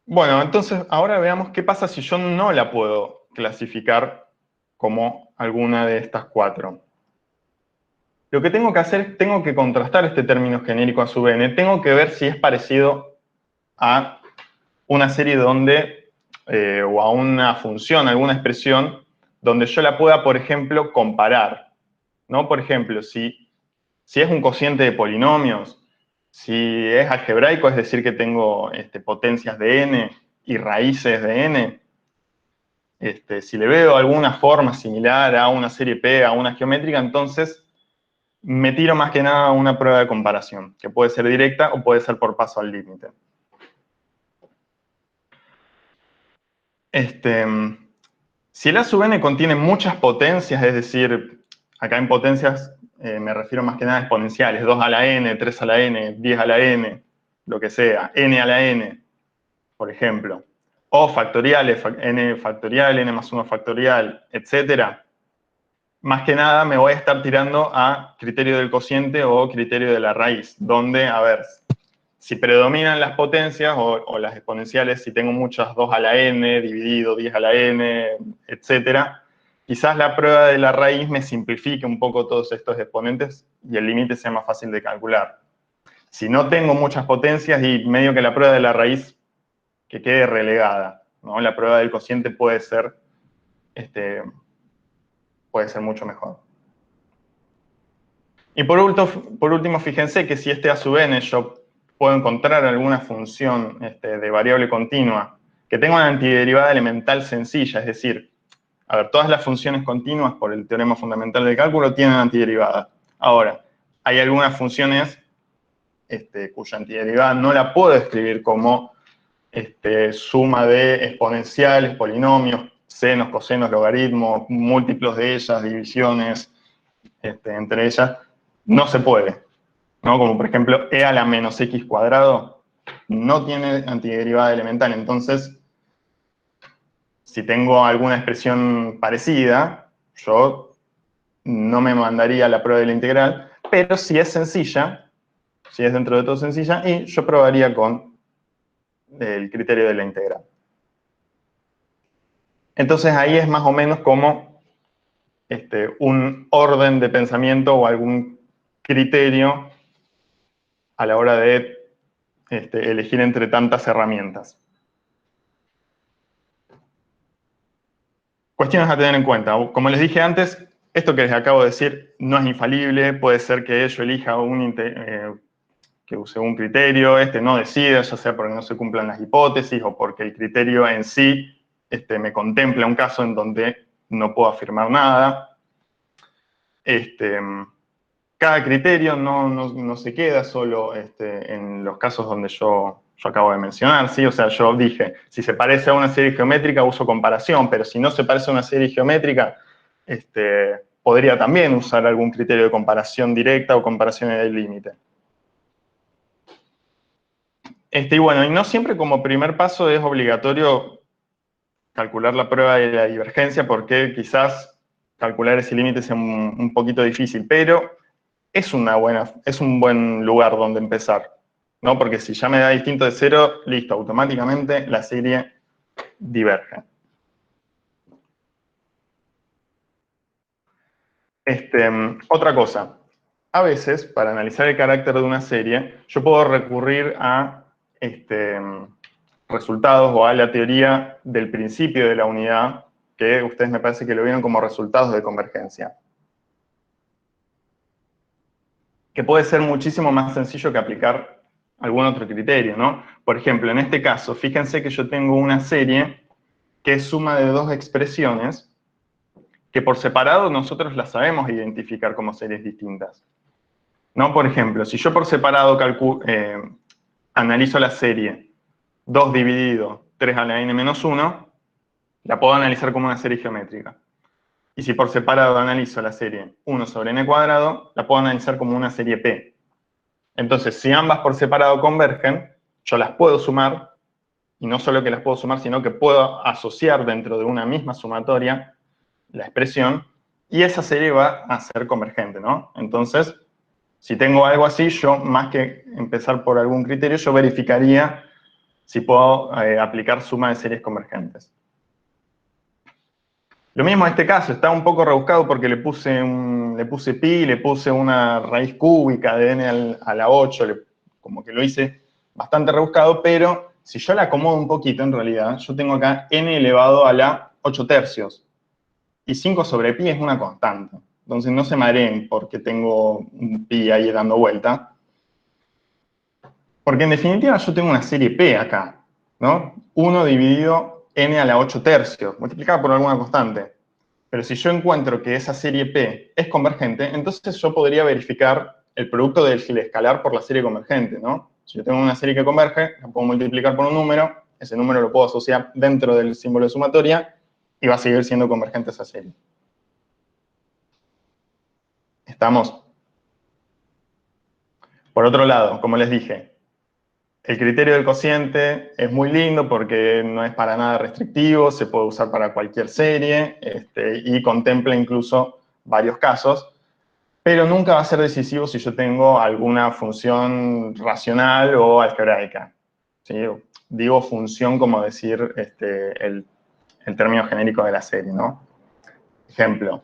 Bueno, entonces ahora veamos qué pasa si yo no la puedo clasificar como alguna de estas 4. Lo que tengo que hacer, tengo que contrastar este término genérico a sub n, tengo que ver si es parecido a una serie donde, o a una función, alguna expresión, donde yo la pueda, por ejemplo, comparar, ¿no? Por ejemplo, si es un cociente de polinomios, si es algebraico, es decir, que tengo potencias de n y raíces de n, si le veo alguna forma similar a una serie P, a una geométrica, entonces me tiro más que nada a una prueba de comparación, que puede ser directa o puede ser por paso al límite. Si el A sub n contiene muchas potencias, es decir, acá en potencias me refiero más que nada a exponenciales, 2 a la n, 3 a la n, 10 a la n, lo que sea, n a la n, por ejemplo, o factoriales, n factorial, n más 1 factorial, etcétera. Más que nada me voy a estar tirando a criterio del cociente o criterio de la raíz, donde, a ver, si predominan las potencias o las exponenciales, si tengo muchas 2 a la n, dividido 10 a la n, etcétera, quizás la prueba de la raíz me simplifique un poco todos estos exponentes y el límite sea más fácil de calcular. Si no tengo muchas potencias y medio que la prueba de la raíz que quede relegada, ¿no? La prueba del cociente puede ser mucho mejor. Y por último, fíjense que si este A sub n yo puedo encontrar alguna función de variable continua que tenga una antiderivada elemental sencilla, es decir, a ver, todas las funciones continuas por el teorema fundamental del cálculo tienen antiderivada. Ahora, hay algunas funciones cuya antiderivada no la puedo escribir como suma de exponenciales, polinomios, senos, cosenos, logaritmos, múltiplos de ellas, divisiones entre ellas. No se puede, ¿no? Como por ejemplo, e a la menos x cuadrado no tiene antiderivada elemental. Entonces, si tengo alguna expresión parecida, yo no me mandaría a la prueba de la integral, pero si es sencilla, si es dentro de todo sencilla, y yo probaría con el criterio de la integral. Entonces ahí es más o menos como un orden de pensamiento o algún criterio a la hora de elegir entre tantas herramientas. Cuestiones a tener en cuenta. Como les dije antes, esto que les acabo de decir no es infalible. Puede ser que yo elija que use un criterio, no decide, ya sea porque no se cumplan las hipótesis o porque el criterio en sí me contempla un caso en donde no puedo afirmar nada. Cada criterio no se queda solo en los casos donde yo acabo de mencionar, ¿sí? O sea, yo dije, si se parece a una serie geométrica, uso comparación, pero si no se parece a una serie geométrica, podría también usar algún criterio de comparación directa o comparación en el límite. Y bueno, y no siempre como primer paso es obligatorio calcular la prueba de la divergencia, porque quizás calcular ese límite sea un poquito difícil, pero es un buen lugar donde empezar, ¿no? Porque si ya me da distinto de 0, listo, automáticamente la serie diverge. Otra cosa, a veces, para analizar el carácter de una serie, yo puedo recurrir a resultados o a la teoría del principio de la unidad, que ustedes me parece que lo vieron como resultados de convergencia. Que puede ser muchísimo más sencillo que aplicar algún otro criterio, ¿no? Por ejemplo, en este caso, fíjense que yo tengo una serie que es suma de dos expresiones que por separado nosotros las sabemos identificar como series distintas. ¿No? Por ejemplo, si yo por separado analizo la serie 2 dividido 3 a la n-1, la puedo analizar como una serie geométrica. Y si por separado analizo la serie 1 sobre n cuadrado, la puedo analizar como una serie P. Entonces, si ambas por separado convergen, yo las puedo sumar, y no solo que las puedo sumar, sino que puedo asociar dentro de una misma sumatoria la expresión, y esa serie va a ser convergente, ¿no? Entonces, si tengo algo así, yo, más que empezar por algún criterio, yo verificaría si puedo aplicar suma de series convergentes. Lo mismo en este caso, está un poco rebuscado porque le puse pi, le puse una raíz cúbica de n a la 8, como que lo hice bastante rebuscado, pero si yo la acomodo un poquito, en realidad, yo tengo acá n elevado a la 8 tercios. Y 5 sobre pi es una constante. Entonces no se mareen porque tengo un pi ahí dando vuelta. Porque en definitiva yo tengo una serie P acá, ¿no? 1 dividido n a la 8 tercios, multiplicada por alguna constante. Pero si yo encuentro que esa serie P es convergente, entonces yo podría verificar el producto del Gil escalar por la serie convergente, ¿no? Si yo tengo una serie que converge, la puedo multiplicar por un número, ese número lo puedo asociar dentro del símbolo de sumatoria, y va a seguir siendo convergente esa serie. ¿Estamos? Por otro lado, como les dije, el criterio del cociente es muy lindo porque no es para nada restrictivo, se puede usar para cualquier serie y contempla incluso varios casos, pero nunca va a ser decisivo si yo tengo alguna función racional o algebraica. ¿Sí? Digo función como decir el término genérico de la serie, ¿no? Ejemplo,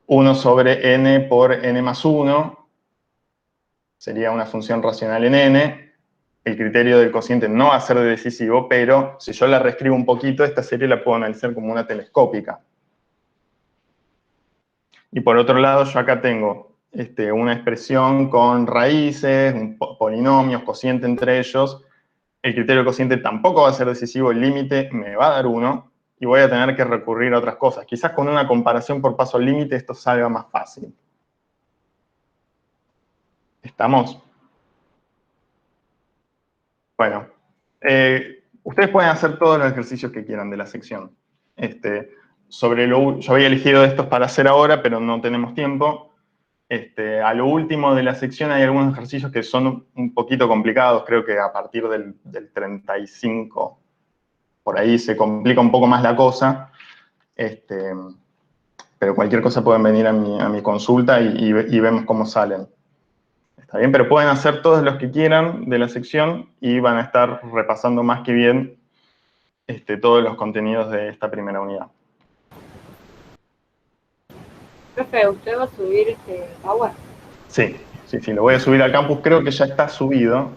1 sobre n por n más 1 sería una función racional en n. El criterio del cociente no va a ser decisivo, pero si yo la reescribo un poquito, esta serie la puedo analizar como una telescópica. Y por otro lado, yo acá tengo una expresión con raíces, polinomios, cociente entre ellos. El criterio del cociente tampoco va a ser decisivo, el límite me va a dar 1, y voy a tener que recurrir a otras cosas. Quizás con una comparación por paso al límite esto salga más fácil. ¿Estamos? Bueno, ustedes pueden hacer todos los ejercicios que quieran de la sección. Yo había elegido estos para hacer ahora, pero no tenemos tiempo. A lo último de la sección hay algunos ejercicios que son un poquito complicados. Creo que a partir del 35, por ahí se complica un poco más la cosa. Pero cualquier cosa pueden venir a mi consulta y vemos cómo salen. ¿Está bien? Pero pueden hacer todos los que quieran de la sección y van a estar repasando más que bien todos los contenidos de esta primera unidad. Profe, ¿usted va a subir Power? Sí, lo voy a subir al campus. Creo que ya está subido,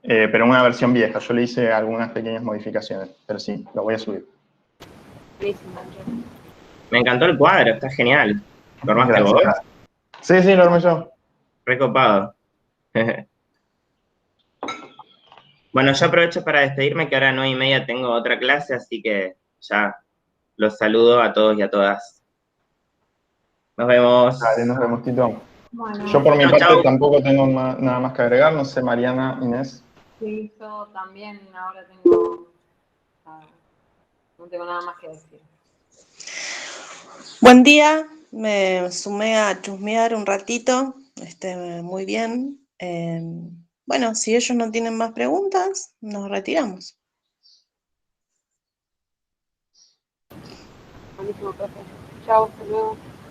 pero en una versión vieja. Yo le hice algunas pequeñas modificaciones, pero sí, lo voy a subir. Buenísimo. Me encantó el cuadro, está genial. ¿Lo armaste vos? Sí, lo armé yo. Recopado. Bueno, yo aprovecho para despedirme, que ahora a 9:30 tengo otra clase, así que ya los saludo a todos y a todas. Nos vemos. Dale, nos vemos, Tito. Bueno, Yo por mi Chau, parte chau. tampoco tengo nada más que agregar, no sé, Mariana, Inés. sí, yo también ahora tengo, no tengo nada más que decir. Buen día, me sumé a chusmear un ratito, muy bien. Bueno, si ellos no tienen más preguntas, nos retiramos. Buenísimo, profe. Chao, hasta luego.